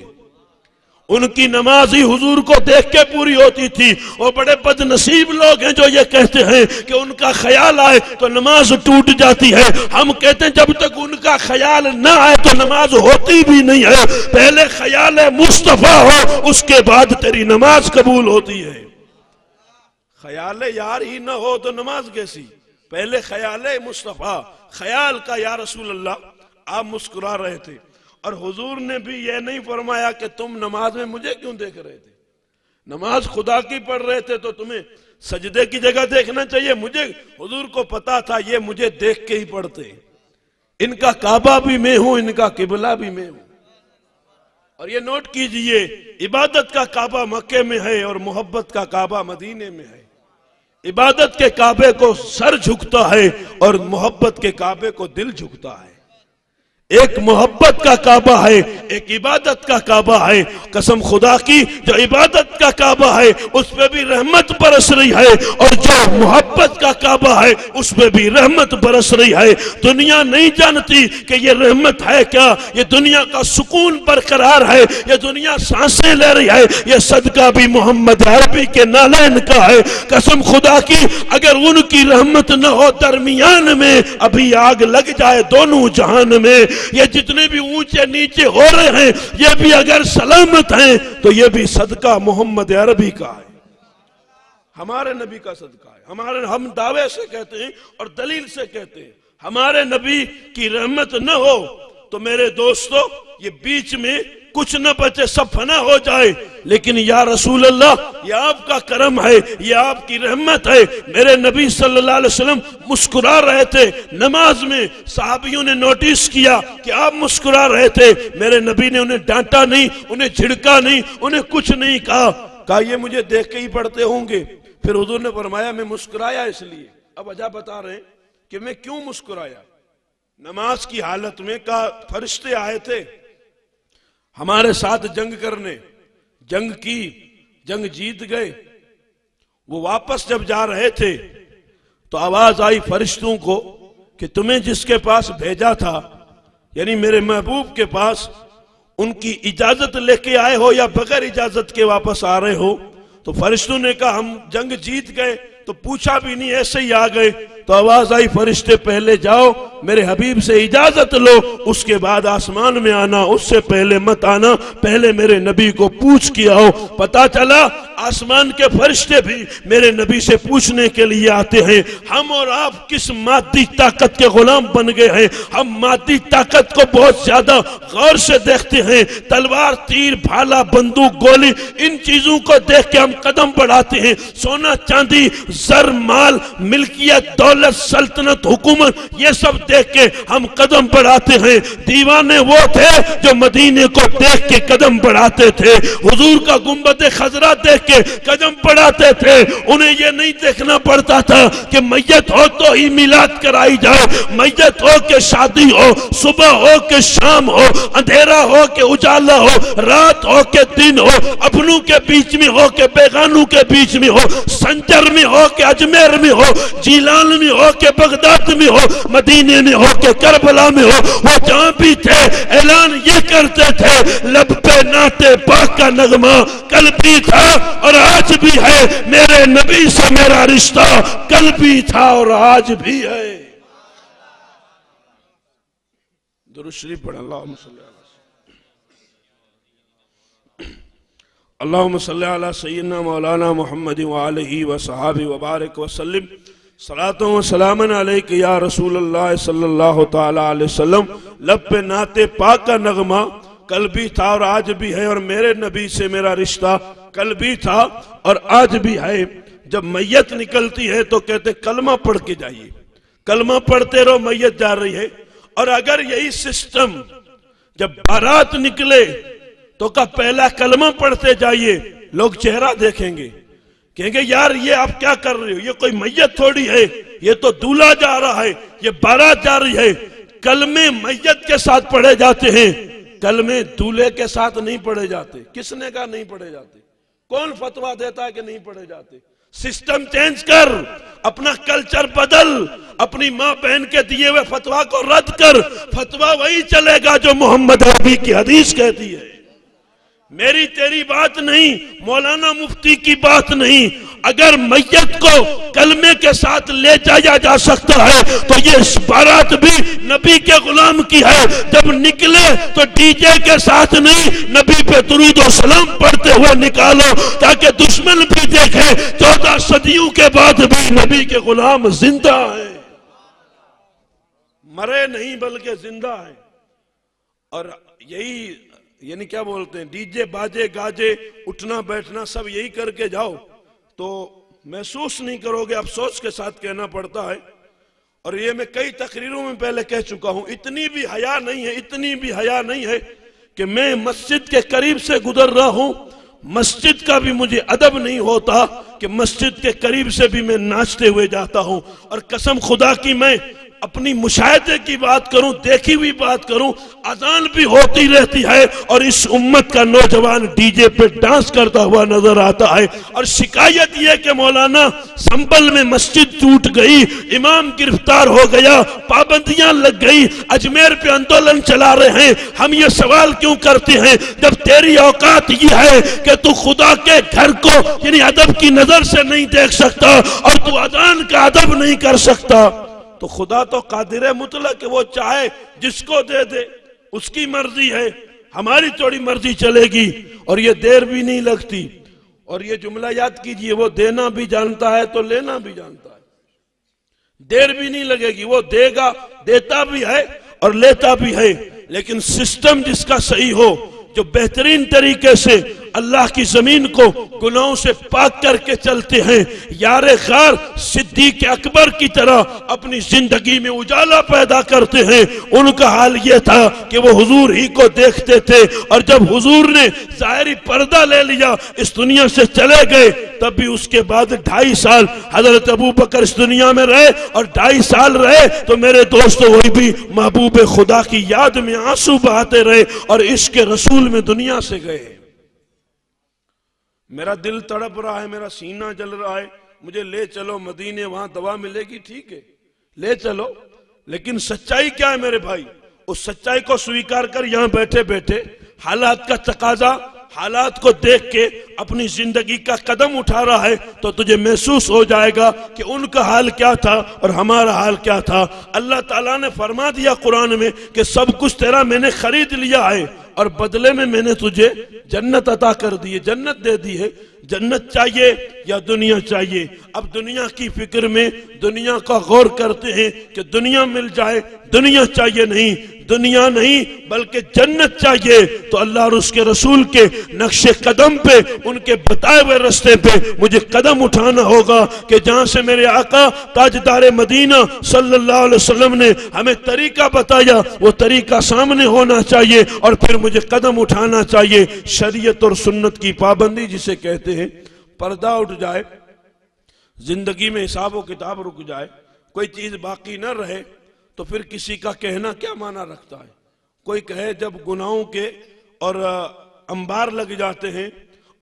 Speaker 1: ان کی نماز ہی حضور کو دیکھ کے پوری ہوتی تھی۔ وہ بڑے بد نصیب لوگ ہیں جو یہ کہتے ہیں کہ ان کا خیال آئے تو نماز ٹوٹ جاتی ہے۔ ہم کہتے ہیں جب تک ان کا خیال نہ آئے تو نماز ہوتی بھی نہیں ہے، پہلے خیال مصطفیٰ ہو اس کے بعد تیری نماز قبول ہوتی ہے۔ خیال یار ہی نہ ہو تو نماز کیسی؟ پہلے خیال مصطفیٰ، خیال کا یا رسول اللہ آپ مسکرا رہے تھے، اور حضور نے بھی یہ نہیں فرمایا کہ تم نماز میں مجھے کیوں دیکھ رہے تھے، نماز خدا کی پڑھ رہے تھے تو تمہیں سجدے کی جگہ دیکھنا چاہیے۔ مجھے حضور کو پتا تھا یہ مجھے دیکھ کے ہی پڑھتے، ان کا کعبہ بھی میں ہوں، ان کا قبلہ بھی میں ہوں۔ اور یہ نوٹ کیجئے عبادت کا کعبہ مکے میں ہے اور محبت کا کعبہ مدینے میں ہے۔ عبادت کے کعبے کو سر جھکتا ہے اور محبت کے کعبے کو دل جھکتا ہے۔ ایک محبت کا کعبہ ہے، ایک عبادت کا کعبہ ہے۔ قسم خدا کی جو عبادت کا کعبہ ہے اس پہ بھی رحمت برس رہی ہے، اور جو محبت کا کعبہ ہے اس پہ بھی رحمت برس رہی ہے۔ دنیا نہیں جانتی کہ یہ رحمت ہے کیا، یہ دنیا کا سکون برقرار ہے، یہ دنیا سانسیں لے رہی ہے، یہ صدقہ بھی محمد عربی کے نالین کا ہے۔ قسم خدا کی اگر ان کی رحمت نہ ہو درمیان میں ابھی آگ لگ جائے دونوں جہان میں، یہ جتنے بھی اونچے نیچے ہو رہے ہیں یہ بھی اگر سلامت ہیں تو یہ بھی صدقہ محمد عربی کا ہے، ہمارے نبی کا صدقہ ہے۔ ہم دعوے سے کہتے ہیں اور دلیل سے کہتے ہیں ہمارے نبی کی رحمت نہ ہو تو میرے دوستو یہ بیچ میں کچھ نہ بچے، سب فنا ہو جائے، لیکن یا رسول اللہ یہ آپ کا کرم ہے، یہ آپ کی رحمت ہے۔ میرے نبی صلی اللہ علیہ وسلم مسکرا رہے تھے نماز میں، صحابیوں نے نوٹس کیا کہ آپ مسکرا رہے تھے، میرے نبی نے انہیں ڈانٹا نہیں، انہیں جھڑکا نہیں، انہیں کچھ نہیں کہا یہ مجھے دیکھ کے ہی پڑھتے ہوں گے، پھر حضور نے فرمایا میں مسکرایا اس لیے. اب وجہ بتا رہے ہیں کہ میں کیوں مسکرایا. نماز کی حالت میں فرشتے آئے تھے ہمارے ساتھ جنگ کرنے، جنگ کی، جنگ جیت گئے. وہ واپس جب جا رہے تھے تو آواز آئی فرشتوں کو کہ تمہیں جس کے پاس بھیجا تھا، یعنی میرے محبوب کے پاس، ان کی اجازت لے کے آئے ہو یا بغیر اجازت کے واپس آ رہے ہو؟ تو فرشتوں نے کہا ہم جنگ جیت گئے. تو پوچھا بھی نہیں، ایسے ہی آ گئے. تو آواز آئی فرشتے پہلے جاؤ، میرے حبیب سے اجازت لو، اس کے بعد آسمان میں آنا، اس سے پہلے مت آنا، پہلے میرے نبی کو پوچھ کے آؤ. پتا چلا آسمان کے فرشتے بھی میرے نبی سے پوچھنے کے لیے آتے ہیں. ہم اور آپ کس مادی طاقت کے غلام بن گئے ہیں. ہم مادی طاقت کو بہت زیادہ غور سے دیکھتے ہیں. تلوار، تیر، بھالا، بندوق، گولی، ان چیزوں کو دیکھ کے ہم قدم بڑھاتے ہیں. سونا، چاندی، زر، مال، ملکیت، دولت، سلطنت، حکومت، یہ سب دیکھ کے ہم قدم بڑھاتے ہیں. دیوانے وہ تھے جو مدینے کو دیکھ کے قدم بڑھاتے تھے. حضور کا گنبد خضرا دیکھ کے قدم بڑھاتے تھے. انہیں یہ نہیں دیکھنا پڑتا تھا کہ میت ہو تو ہی میلاد کرائی جائے، میت ہو کہ شادی ہو، صبح ہو کہ شام ہو، اندھیرا ہو کہ اجالا ہو، رات ہو کہ دن ہو، اپنوں کے بیچ میں ہو کہ بیگانوں کے بیچ میں ہو، سنجر میں ہو کہ اجمیر میں ہو، جیلان میں ہو کہ بغداد میں ہو، مدینے میں ہو کہ کربلا میں ہو. وہ جہاں بھی تھے اعلان یہ کرتے تھے، لب پہ نعت پاک کا نغمہ کل بھی تھا اور آج بھی ہے، میرے نبی سے میرا رشتہ کل بھی تھا اور آج بھی ہے. درود شریف پڑھ. اللہم صلی علی سیدنا مولانا محمد وآلہ وصحابہ وبارک وسلم. صلاۃ و سلام علیک یا رسول اللہ صلی اللہ تعالی علیہ وسلم. لب پہ نعت پاک کا نغمہ کل بھی تھا اور آج بھی ہے، اور میرے نبی سے میرا رشتہ کل بھی تھا اور آج بھی ہے. جب میت نکلتی ہے تو کہتے کلمہ پڑھ کے جائیے، کلمہ پڑھتے رہو، میت جا رہی ہے. اور اگر یہی سسٹم جب بارات نکلے تو کا پہلا کلمہ پڑھتے جائیے، لوگ چہرہ دیکھیں گے، کہیں گے یار یہ آپ کیا کر رہے ہو، یہ کوئی میت تھوڑی ہے، یہ تو دولہا جا رہا ہے، یہ بارات جا رہی ہے. کلمے میت کے ساتھ پڑھے جاتے ہیں، کلمے دولہے کے ساتھ نہیں پڑھے جاتے. کس نے کہا نہیں پڑھے جاتے؟ کون فتویٰ دیتا ہے کہ نہیں پڑھے جاتے؟ سسٹم چینج کر، اپنا کلچر بدل، اپنی ماں بہن کے دیے ہوئے فتویٰ کو رد کر. فتویٰ وہی چلے گا جو محمد عربی کی حدیث کہتی ہے، میری تیری بات نہیں، مولانا مفتی کی بات نہیں. اگر میت کو کلمے کے ساتھ لے جایا جا سکتا ہے تو یہ بارات بھی نبی کے غلام کی ہے. جب نکلے تو ڈی جے کے ساتھ نہیں، نبی پہ درود و سلام پڑھتے ہوئے نکالو تاکہ دشمن بھی دیکھے 14 صدیوں کے بعد بھی نبی کے غلام زندہ ہیں، مرے نہیں بلکہ زندہ ہیں. اور یہی یعنی کیا بولتے ہیں، ڈی جے، باجے، گاجے، اٹھنا بیٹھنا سب یہی کر کے جاؤ تو محسوس نہیں کرو گے. افسوس کے ساتھ کہنا پڑتا ہے، اور یہ میں کئی تقریروں میں پہلے کہہ چکا ہوں، اتنی بھی حیا نہیں ہے، اتنی بھی حیا نہیں ہے کہ میں مسجد کے قریب سے گزر رہا ہوں، مسجد کا بھی مجھے ادب نہیں ہوتا کہ مسجد کے قریب سے بھی میں ناچتے ہوئے جاتا ہوں. اور قسم خدا کی میں اپنی مشاہدے کی بات کروں، دیکھی ہوئی بات کروں، اذان بھی ہوتی رہتی ہے اور اس امت کا نوجوان ڈی جے پہ ڈانس کرتا ہوا نظر آتا ہے. اور شکایت یہ کہ مولانا سنبل میں مسجد ٹوٹ گئی، امام گرفتار ہو گیا، پابندیاں لگ گئی، اجمیر پہ آندولن چلا رہے ہیں. ہم یہ سوال کیوں کرتے ہیں جب تیری اوقات یہ ہے کہ تو خدا کے گھر کو یعنی ادب کی نظر سے نہیں دیکھ سکتا اور تو اذان کا ادب نہیں کر سکتا؟ تو خدا تو قادر مطلق، وہ چاہے جس کو دے دے، اس کی مرضی ہے، ہماری تھوڑی مرضی چلے گی. اور یہ دیر بھی نہیں لگتی. اور یہ جملہ یاد کیجئے، وہ دینا بھی جانتا ہے تو لینا بھی جانتا ہے. دیر بھی نہیں لگے گی، وہ دے گا، دیتا بھی ہے اور لیتا بھی ہے. لیکن سسٹم جس کا صحیح ہو، جو بہترین طریقے سے اللہ کی زمین کو گناہوں سے پاک کر کے چلتے ہیں، یار غار صدیق اکبر کی طرح اپنی زندگی میں اجالا پیدا کرتے ہیں، ان کا حال یہ تھا کہ وہ حضور ہی کو دیکھتے تھے، اور جب حضور نے ظاہری پردہ لے لیا، اس دنیا سے چلے گئے، تب بھی اس کے بعد 2.5 سال حضرت ابوبکر اس دنیا میں رہے، اور 2.5 سال رہے تو میرے دوستو وہی بھی محبوب خدا کی یاد میں آنسو بہاتے رہے اور عشق رسول میں دنیا سے گئے۔ میرا دل تڑپ رہا ہے، میرا سینہ جل رہا ہے، مجھے لے چلو مدینے، وہاں دوا ملے گی، ٹھیک ہے لے چلو، لیکن سچائی کیا ہے میرے بھائی؟ اس سچائی کو سویکار کر یہاں بیٹھے بیٹھے حالات کا تقاضا، حالات کو دیکھ کے اپنی زندگی کا قدم اٹھا رہا ہے تو تجھے محسوس ہو جائے گا کہ ان کا حال کیا تھا اور ہمارا حال کیا تھا۔ اللہ تعالیٰ نے فرما دیا قرآن میں کہ سب کچھ تیرا میں نے خرید لیا ہے، اور بدلے میں نے تجھے جنت عطا کر دی ہے، جنت دے دی ہے۔ جنت چاہیے یا دنیا چاہیے؟ اب دنیا کی فکر میں دنیا کا غور کرتے ہیں کہ دنیا مل جائے، دنیا چاہیے نہیں، دنیا نہیں بلکہ جنت چاہیے، تو اللہ اور اس کے رسول کے نقش قدم پہ، ان کے بتائے ہوئے رستے پہ مجھے قدم اٹھانا ہوگا کہ جہاں سے میرے آقا تاجدار مدینہ صلی اللہ علیہ وسلم نے ہمیں طریقہ بتایا، وہ طریقہ سامنے ہونا چاہیے اور پھر مجھے قدم اٹھانا چاہیے۔ شریعت اور سنت کی پابندی جسے کہتے ہیں، پردہ اٹھ جائے، زندگی میں حساب و کتاب رک جائے، کوئی چیز باقی نہ رہے، تو پھر کسی کا کہنا کیا معنی رکھتا ہے؟ کوئی کہے جب گناہوں کے اور انبار لگ جاتے ہیں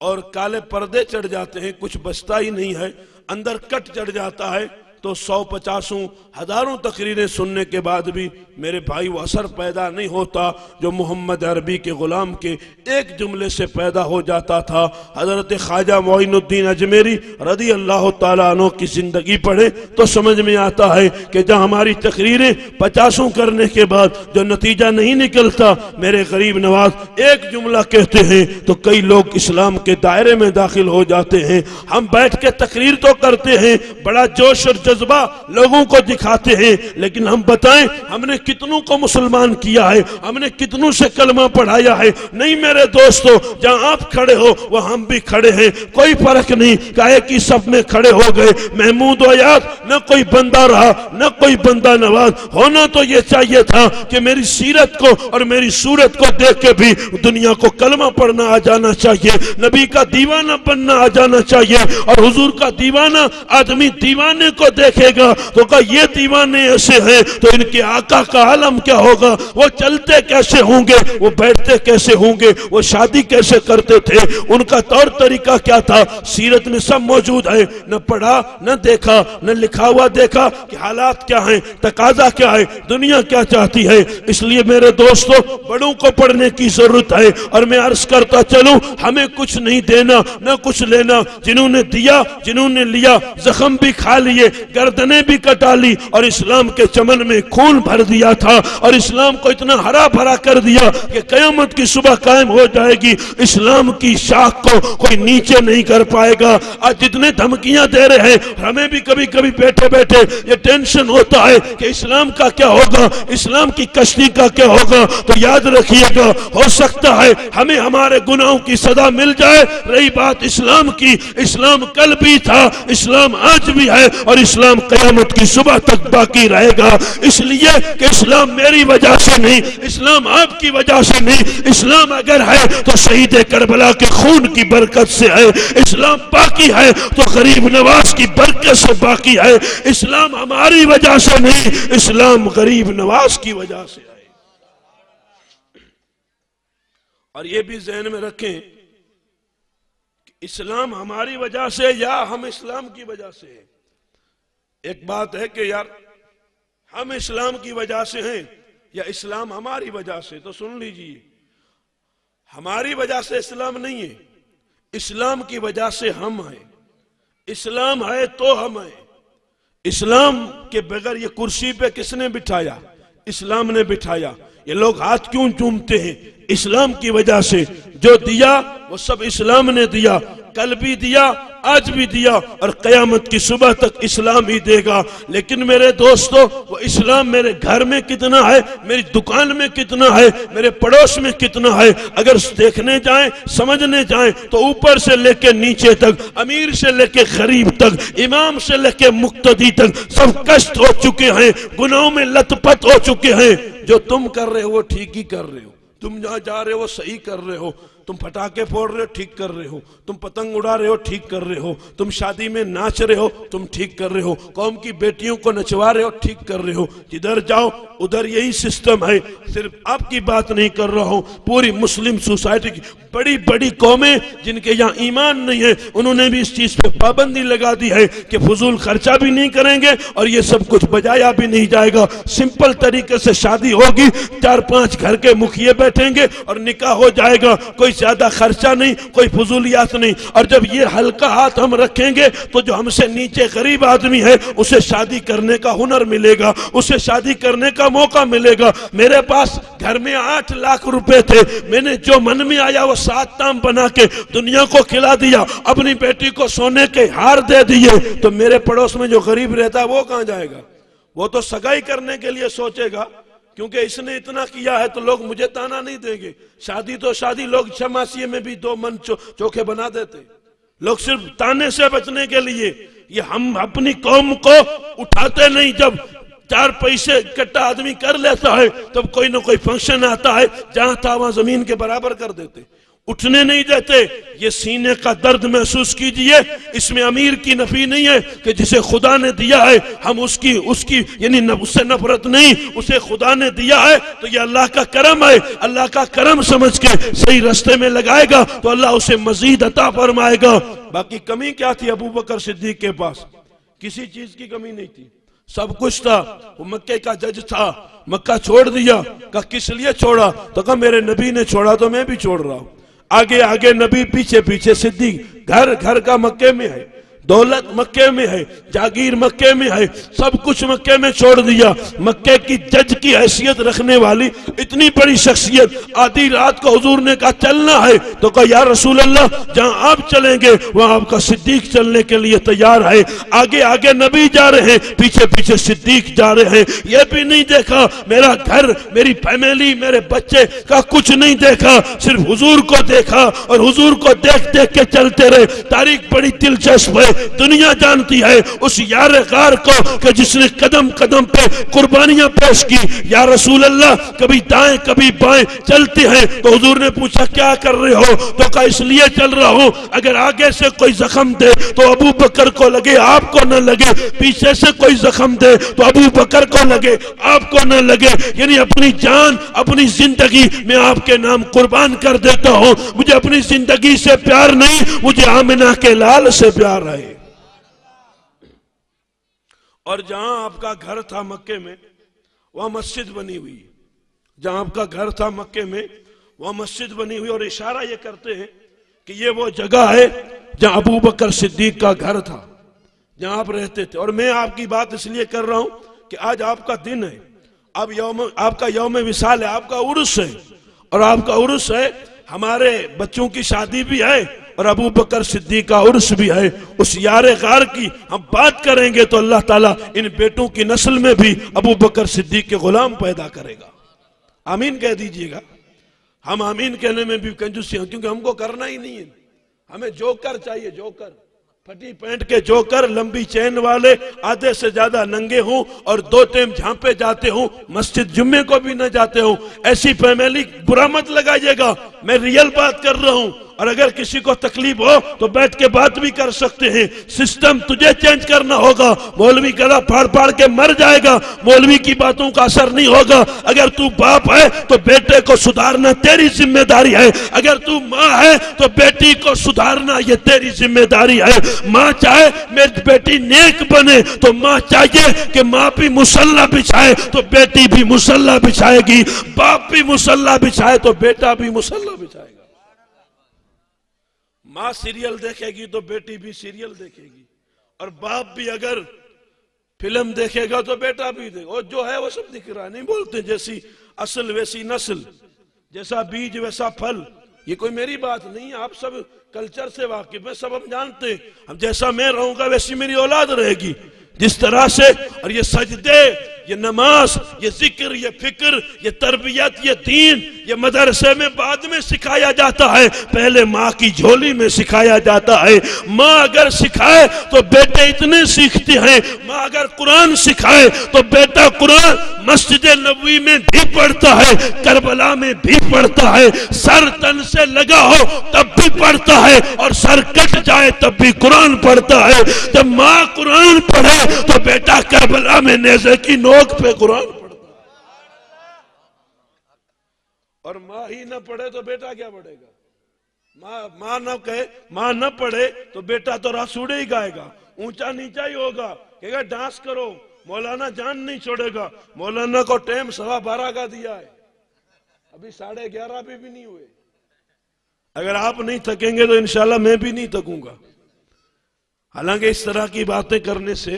Speaker 1: اور کالے پردے چڑھ جاتے ہیں، کچھ بچتا ہی نہیں ہے، اندر کٹ چڑھ جاتا ہے، تو 150 ہزاروں تقریریں سننے کے بعد بھی میرے بھائی وہ اثر پیدا نہیں ہوتا جو محمد عربی کے غلام کے ایک جملے سے پیدا ہو جاتا تھا۔ حضرت خواجہ معین الدین اجمیری رضی اللہ تعالیٰ عنہ کی زندگی پڑھے تو سمجھ میں آتا ہے کہ جہاں ہماری تقریریں 50 کرنے کے بعد جو نتیجہ نہیں نکلتا، میرے غریب نواز ایک جملہ کہتے ہیں تو کئی لوگ اسلام کے دائرے میں داخل ہو جاتے ہیں۔ ہم بیٹھ کے تقریر تو کرتے ہیں، بڑا جوش اور جذبہ لوگوں کو دکھاتے ہیں، لیکن ہم بتائیں ہم نے کتنوں کو مسلمان کیا ہے، ہم نے کتنوں سے کلمہ پڑھایا ہے؟ نہیں میرے دوستو، جہاں آپ کھڑے ہو وہ ہم بھی کھڑے ہیں، کوئی فرق نہیں، کائے کی صف میں کھڑے ہو گئے۔ محمود و یاد نہ کوئی بندہ رہا نہ کوئی بندہ نواز، ہونا تو یہ چاہیے تھا کہ میری سیرت کو اور میری صورت کو دیکھ کے بھی دنیا کو کلمہ پڑھنا آ جانا چاہیے، نبی کا دیوانہ بننا آ جانا چاہیے، اور حضور کا دیوانہ آدمی دیوانے کو دیکھے گا تو کہا یہ دیوانے ایسے ہیں تو ان کے آقا کا عالم کیا ہوگا؟ وہ چلتے کیسے ہوں گے، وہ بیٹھتے کیسے ہوں گے، وہ شادی کیسے کرتے تھے، ان کا طور طریقہ کیا تھا؟ سیرت میں سب موجود ہے، نہ پڑھا نہ دیکھا نہ لکھا ہوا دیکھا کہ حالات کیا ہیں، تقاضا کیا ہے، دنیا کیا چاہتی ہے۔ اس لیے میرے دوستو بڑوں کو پڑھنے کی ضرورت ہے، اور میں عرض کرتا چلوں ہمیں کچھ نہیں دینا نہ کچھ لینا، جنہوں نے دیا جنہوں نے لیا، زخم بھی کھا لیے، گردنیں بھی کٹا لی، اور اسلام کے چمن میں خون بھر دیا تھا، اور اسلام کو اتنا ہرا بھرا کر دیا کہ قیامت کی صبح قائم ہو جائے گی، اسلام کی شاخ کو کوئی نیچے نہیں کر پائے گا۔ آج جتنے دھمکیاں دے رہے ہیں، ہمیں بھی کبھی کبھی بیٹھے بیٹھے یہ ٹینشن ہوتا ہے کہ اسلام کا کیا ہوگا، اسلام کی کشتی کا کیا ہوگا، تو یاد رکھیے گا ہو سکتا ہے ہمیں ہمارے گناہوں کی سزا مل جائے۔ رہی بات اسلام کی، اسلام کل بھی تھا، اسلام آج بھی ہے، اور اسلام قیامت کی صبح تک باقی رہے گا۔ اس لیے کہ اسلام میری وجہ سے نہیں، اسلام آپ کی وجہ سے نہیں، اسلام اگر ہے تو شہید کربلا کے خون کی برکت سے ہے، اسلام باقی ہے تو غریب نواز کی برکت سے باقی ہے، اسلام ہماری وجہ سے نہیں، اسلام غریب نواز کی وجہ سے ہے۔ اور یہ بھی ذہن میں رکھیں کہ اسلام ہماری وجہ سے یا ہم اسلام کی وجہ سے ہیں۔ ایک بات ہے کہ یار ہم اسلام کی وجہ سے ہیں یا اسلام ہماری وجہ سے، تو سن لیجئے، ہماری وجہ سے اسلام نہیں ہے، اسلام کی وجہ سے ہم ہیں۔ اسلام ہے تو ہم ہیں۔ اسلام کے بغیر یہ کرسی پہ کس نے بٹھایا؟ اسلام نے بٹھایا۔ یہ لوگ ہاتھ کیوں چومتے ہیں؟ اسلام کی وجہ سے۔ جو دیا وہ سب اسلام نے دیا، کل بھی دیا آج بھی دیا اور قیامت کی صبح تک اسلام ہی دے گا۔ لیکن میرے دوستو، وہ اسلام میرے گھر میں کتنا ہے، میری دکان میں کتنا ہے، میرے پڑوس میں کتنا ہے، اگر دیکھنے جائیں سمجھنے جائیں تو اوپر سے لے کے نیچے تک، امیر سے لے کے غریب تک، امام سے لے کے مقتدی تک، سب کشت ہو چکے ہیں، گناہوں میں لت پت ہو چکے ہیں۔ جو تم کر رہے ہو وہ ٹھیک ہی کر رہے ہو، تم جہاں جا رہے ہو صحیح کر رہے ہو، تم پٹاخے پھوڑ رہے ہو ٹھیک کر رہے ہو، تم پتنگ اڑا رہے ہو ٹھیک کر رہے ہو، تم شادی میں ناچ رہے ہو تم ٹھیک کر رہے ہو، قوم کی بیٹیوں کو نچوا رہے ہو ٹھیک کر رہے ہو، جدھر جاؤ ادھر یہی سسٹم ہے۔ صرف آپ کی بات نہیں کر رہا ہوں، پوری مسلم سوسائٹی کی بڑی بڑی قومیں جن کے یہاں ایمان نہیں ہے، انہوں نے بھی اس چیز پہ پابندی لگا دی ہے کہ فضول خرچہ بھی نہیں کریں گے اور یہ سب کچھ بجایا بھی نہیں جائے گا۔ سمپل طریقے سے شادی ہوگی، 4-5 گھر کے مکھیے بیٹھیں گے اور نکاح ہو جائے گا، کوئی زیادہ خرچہ نہیں، کوئی فضولیات نہیں۔ اور جب یہ ہلکا ہاتھ ہم رکھیں گے تو جو ہم سے نیچے غریب آدمی ہے اسے شادی کرنے کا ہنر ملے گا، اسے شادی کرنے کا موقع ملے گا۔ میرے پاس گھر میں 8 لاکھ روپے تھے، میں نے جو من میں آیا وہ 7 تام بنا کے دنیا کو کھلا دیا، اپنی بیٹی کو سونے کے ہار دے دیے، تو میرے پڑوس میں جو غریب رہتا ہے وہ کہاں جائے گا؟ وہ تو سگائی کرنے کے لیے سوچے گا، کیونکہ اس نے اتنا کیا ہے تو لوگ مجھے تانا نہیں دیں گے۔ شادی تو شادی، لوگ شماسیے میں بھی 2 من چوکھے بنا دیتے، لوگ صرف تانے سے بچنے کے لیے۔ یہ ہم اپنی قوم کو اٹھاتے نہیں، جب 4 پیسے اکٹھا آدمی کر لیتا ہے تب کوئی نہ کوئی فنکشن آتا ہے، جہاں تھا وہاں زمین کے برابر کر دیتے، اٹھنے نہیں دیتے۔ یہ سینے کا درد محسوس کیجئے، اس میں امیر کی نفی نہیں ہے کہ جسے خدا نے دیا ہے ہم اس کی یعنی اس سے نفرت نہیں، اسے خدا نے دیا ہے تو یہ اللہ کا کرم ہے، اللہ کا کرم سمجھ کے صحیح رستے میں لگائے گا تو اللہ اسے مزید عطا فرمائے گا۔ باقی کمی کیا تھی ابو بکر صدیق کے پاس؟ کسی چیز کی کمی نہیں تھی، سب کچھ تھا۔ وہ مکے کا جج تھا، مکہ چھوڑ دیا، کہا کس لیے چھوڑا؟ تو کہا میرے نبی نے چھوڑا تو میں بھی چھوڑ رہا ہوں۔ آگے آگے نبی، پیچھے پیچھے صدیق، گھر گھر کا مکے میں ہے، دولت مکے میں ہے، جاگیر مکے میں ہے، سب کچھ مکے میں چھوڑ دیا۔ مکے کی جج کی حیثیت رکھنے والی اتنی بڑی شخصیت، آدھی رات کو حضور نے کہا چلنا ہے تو کہا یا رسول اللہ جہاں آپ چلیں گے وہاں آپ کا صدیق چلنے کے لیے تیار ہے۔ آگے آگے نبی جا رہے ہیں، پیچھے پیچھے صدیق جا رہے ہیں۔ یہ بھی نہیں دیکھا میرا گھر، میری فیملی، میرے بچے کا کچھ نہیں دیکھا، صرف حضور کو دیکھا اور حضور کو دیکھ دیکھ کے چلتے رہے۔ تاریخ بڑی دلچسپ ہے، دنیا جانتی ہے اس یار غار کو کہ جس نے قدم قدم پہ قربانیاں پیش کی۔ یا رسول اللہ کبھی دائیں کبھی بائیں چلتے ہیں تو حضور نے پوچھا کیا کر رہے ہو؟ تو کہا اس لیے چل رہا ہوں اگر آگے سے کوئی زخم دے تو ابو بکر کو لگے آپ کو نہ لگے، پیچھے سے کوئی زخم دے تو ابو بکر کو لگے آپ کو نہ لگے، یعنی اپنی جان اپنی زندگی میں آپ کے نام قربان کر دیتا ہوں۔ مجھے اپنی زندگی سے پیار نہیں، مجھے آمنہ کے لال سے پیار ہے۔ اور جہاں آپ کا گھر تھا مکے میں وہاں مسجد بنی ہوئی، جہاں آپ کا گھر تھا مکے میں وہاں مسجد بنی ہوئی، اور اشارہ یہ کرتے ہیں کہ یہ وہ جگہ ہے جہاں ابو بکر صدیق کا گھر تھا، جہاں آپ رہتے تھے۔ اور میں آپ کی بات اس لیے کر رہا ہوں کہ آج آپ کا دن ہے، اب آپ کا یوم وصال ہے، آپ کا عرس ہے، اور آپ کا عرس ہے، ہمارے بچوں کی شادی بھی ہے اور ابو بکر صدیق کا عرس بھی ہے۔ اس یار غار کی ہم بات کریں گے تو اللہ تعالیٰ ان بیٹوں کی نسل میں بھی ابو بکر صدیق کے غلام پیدا کرے گا۔ آمین کہہ دیجئے گا۔ ہم آمین کہنے میں بھی کنجوسی ہیں کیونکہ ہم کو کرنا ہی نہیں ہے، ہمیں جوکر چاہیے، جوکر، پھٹی پینٹ کے جوکر، لمبی چین والے، آدھے سے زیادہ ننگے ہوں اور 2 ٹائم جھانپے جاتے ہوں، مسجد جمعے کو بھی نہ جاتے ہوں، ایسی فیملی برا مت لگائیے گا، میں ریئل بات کر رہا ہوں۔ اور اگر کسی کو تکلیف ہو تو بیٹھ کے بات بھی کر سکتے ہیں، سسٹم تجھے چینج کرنا ہوگا۔ مولوی گلا پھاڑ پھاڑ کے مر جائے گا، مولوی کی باتوں کا اثر نہیں ہوگا۔ اگر تو باپ ہے تو بیٹے کو سدھارنا تیری ذمہ داری ہے، اگر تو ماں ہے تو بیٹی کو سدھارنا یہ تیری ذمہ داری ہے۔ ماں چاہے میری بیٹی نیک بنے تو ماں چاہیے کہ ماں بھی مصلی بچھائے تو بیٹی بھی مصلی بچھائے گی، باپ بھی مصلی بچھائے تو بیٹا بھی مصلی بچھائے گا۔ ماں سیریل دیکھے گی تو بیٹی بھی سیریل دیکھے گی، اور باپ بھی اگر فلم دیکھے گا تو بیٹا بھی دیکھے گا، اور جو ہے وہ سب دکھ رہا ہے۔ نہیں بولتے جیسی اصل ویسی نسل، جیسا بیج ویسا پھل، یہ کوئی میری بات نہیں، آپ سب کلچر سے واقف ہیں، سب ہم جانتے ہیں، ہم جیسا میں رہوں گا ویسی میری اولاد رہے گی، جس طرح سے۔ اور یہ سجدے، یہ نماز، یہ ذکر، یہ فکر، یہ تربیت، یہ دین، یہ مدرسے میں بعد میں سکھایا جاتا ہے، پہلے ماں کی جھولی میں سکھایا جاتا ہے۔ ماں اگر سکھائے تو بیٹے اتنے سیکھتے ہیں، ماں اگر قرآن سکھائے تو بیٹا قرآن مسجد نبوی میں بھی پڑھتا ہے، کربلا میں بھی پڑھتا ہے، سر تن سے لگا ہو تب بھی پڑھتا ہے، اور سر کٹ جائے تب بھی قرآن پڑھتا ہے۔ جب ماں قرآن پڑھے تو بیٹا کربلا میں نیزے کی نوک پہ قرآن پڑھتا ہے، اور ماں ہی نہ پڑھے تو بیٹا کیا پڑھے گا؟ ماں نہ کہے، ماں نہ پڑھے تو بیٹا تو راسوڑے ہی گائے گا، اونچا نیچا ہی ہوگا، کہے گا ڈانس کرو، مولانا جان نہیں چھوڑے گا۔ مولانا کو ٹائم 12:15 کا دیا ہے، ابھی 11:30 بھی نہیں ہوئے۔ اگر آپ نہیں تھکیں گے تو انشاءاللہ میں بھی نہیں تھکوں گا۔ حالانکہ اس طرح کی باتیں کرنے سے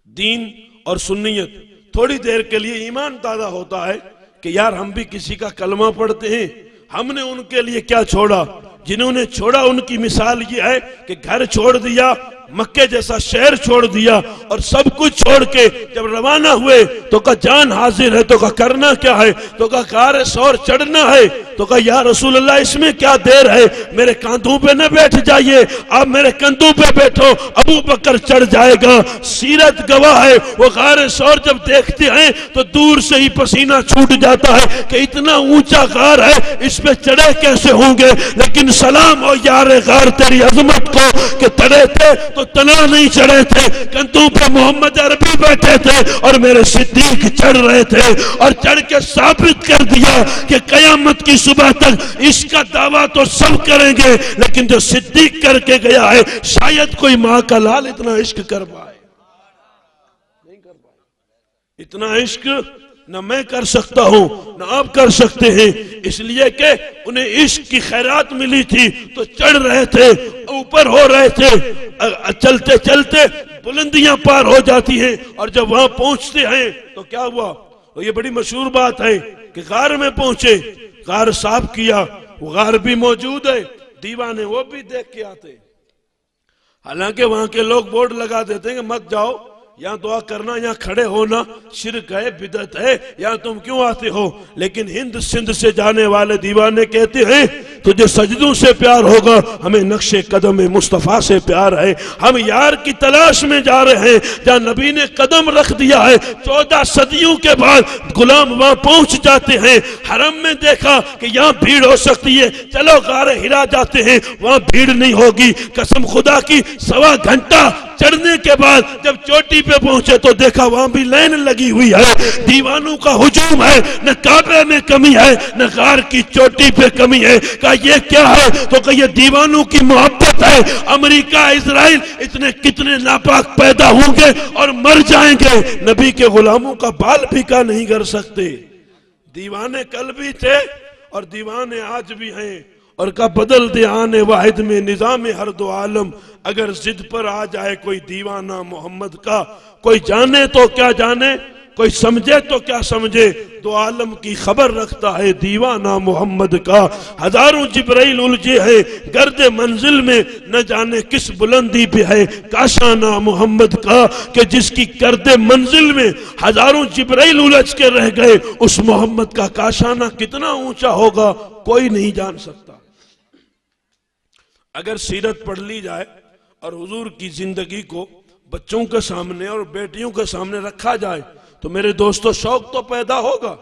Speaker 1: دین اور سنیت تھوڑی دیر کے لیے ایمان تازہ ہوتا ہے کہ یار ہم بھی کسی کا کلمہ پڑھتے ہیں، ہم نے ان کے لیے کیا چھوڑا۔ جنہوں نے چھوڑا ان کی مثال یہ ہے کہ گھر چھوڑ دیا، مکے جیسا شہر چھوڑ دیا، اور سب کچھ چھوڑ کے جب روانہ ہوئے تو کہا جان حاضر ہے، تو کہا کرنا کیا ہے، تو کہا غار ثور چڑھنا ہے، تو کہا یا رسول اللہ اس میں کیا دیر ہے، میرے کاندھوں پہ نہ بیٹھ جائیے، آپ میرے کندھوں پہ بیٹھو، ابو بکر چڑھ جائے گا۔ سیرت گواہ ہے، وہ غار ثور جب دیکھتے ہیں تو دور سے ہی پسینہ چھوٹ جاتا ہے کہ اتنا اونچا غار ہے، اس پہ چڑھے کیسے ہوں گے، لیکن سلام ہو یار غار تیری عظمت کو کہ چڑھے تھے تو تنا نہیں چڑھے تھے، کندھوں پہ محمد عربی بیٹھے تھے اور میرے صدیق چڑھ رہے تھے، اور چڑھ کے ثابت کر دیا کہ قیامت کی صبح تک اس کا دعویٰ تو سب کریں گے، لیکن جو صدیق کر کے گیا ہے شاید کوئی ماں کا لال اتنا عشق کر پائے، نہیں کر پائے۔ اتنا عشق نہ میں کر سکتا ہوں نہ آپ کر سکتے ہیں، اس لیے کہ انہیں عشق کی خیرات ملی تھی تو چڑھ رہے تھے، اوپر ہو رہے تھے، چلتے چلتے بلندیاں پار ہو جاتی ہیں، اور جب وہاں پہنچتے ہیں تو کیا ہوا؟ اور یہ بڑی مشہور بات ہے کہ غار میں پہنچے، غار صاف کیا، وہ غار بھی موجود ہے، دیوانے وہ بھی دیکھ کے آتے، حالانکہ وہاں کے لوگ بورڈ لگا دیتے ہیں کہ مت جاؤ، یہاں دعا کرنا، یہاں کھڑے ہونا شرک ہے، بدعت ہے، یہاں تم کیوں آتے ہو؟ لیکن ہند سندھ سے جانے والے دیوانے کہتے ہیں تجھے سجدوں سے پیار ہوگا، ہمیں نقش قدم مصطفیٰ سے پیار ہے، ہم یار کی تلاش میں جا رہے ہیں جہاں نبی نے قدم رکھ دیا ہے۔ 14 صدیوں کے بعد غلام وہاں پہنچ جاتے ہیں، حرم میں دیکھا کہ یہاں بھیڑ ہو سکتی ہے، چلو غار ہرا جاتے ہیں، وہاں بھیڑ نہیں ہوگی۔ قسم خدا کی 1.25 گھنٹہ چڑھنے کے بعد جب چوٹی پہ پہنچے تو دیکھا وہاں بھی لائن لگی ہوئی ہے، دیوانوں کا ہجوم ہے، نہ کعبے میں کمی ہے نہ غار کی چوٹی پہ کمی ہے۔ کہا یہ کیا ہے؟ تو کہ یہ دیوانوں کی محبت ہے، امریکہ اسرائیل اتنے کتنے ناپاک پیدا ہوں گے اور مر جائیں گے، نبی کے غلاموں کا بال بھی کا نہیں کر سکتے۔ دیوانے کل بھی تھے اور دیوانے آج بھی ہیں، اور کا بدل دے آنے واحد میں نظام ہر دو عالم، اگر ضد پر آ جائے کوئی دیوانہ محمد کا، کوئی جانے تو کیا جانے، کوئی سمجھے تو کیا سمجھے، دو عالم کی خبر رکھتا ہے دیوانہ محمد کا۔ ہزاروں جبرائیل الجھے ہیں گرد منزل میں، نہ جانے کس بلندی پہ ہے کاشانہ محمد کا، کہ جس کی گرد منزل میں ہزاروں جبرائیل الجھ کے رہ گئے، اس محمد کا کاشانہ کتنا اونچا ہوگا کوئی نہیں جان سکتا۔ اگر سیرت پڑھ لی جائے اور حضور کی زندگی کو بچوں کے سامنے اور بیٹیوں کے سامنے رکھا جائے تو میرے دوستو شوق تو پیدا ہوگا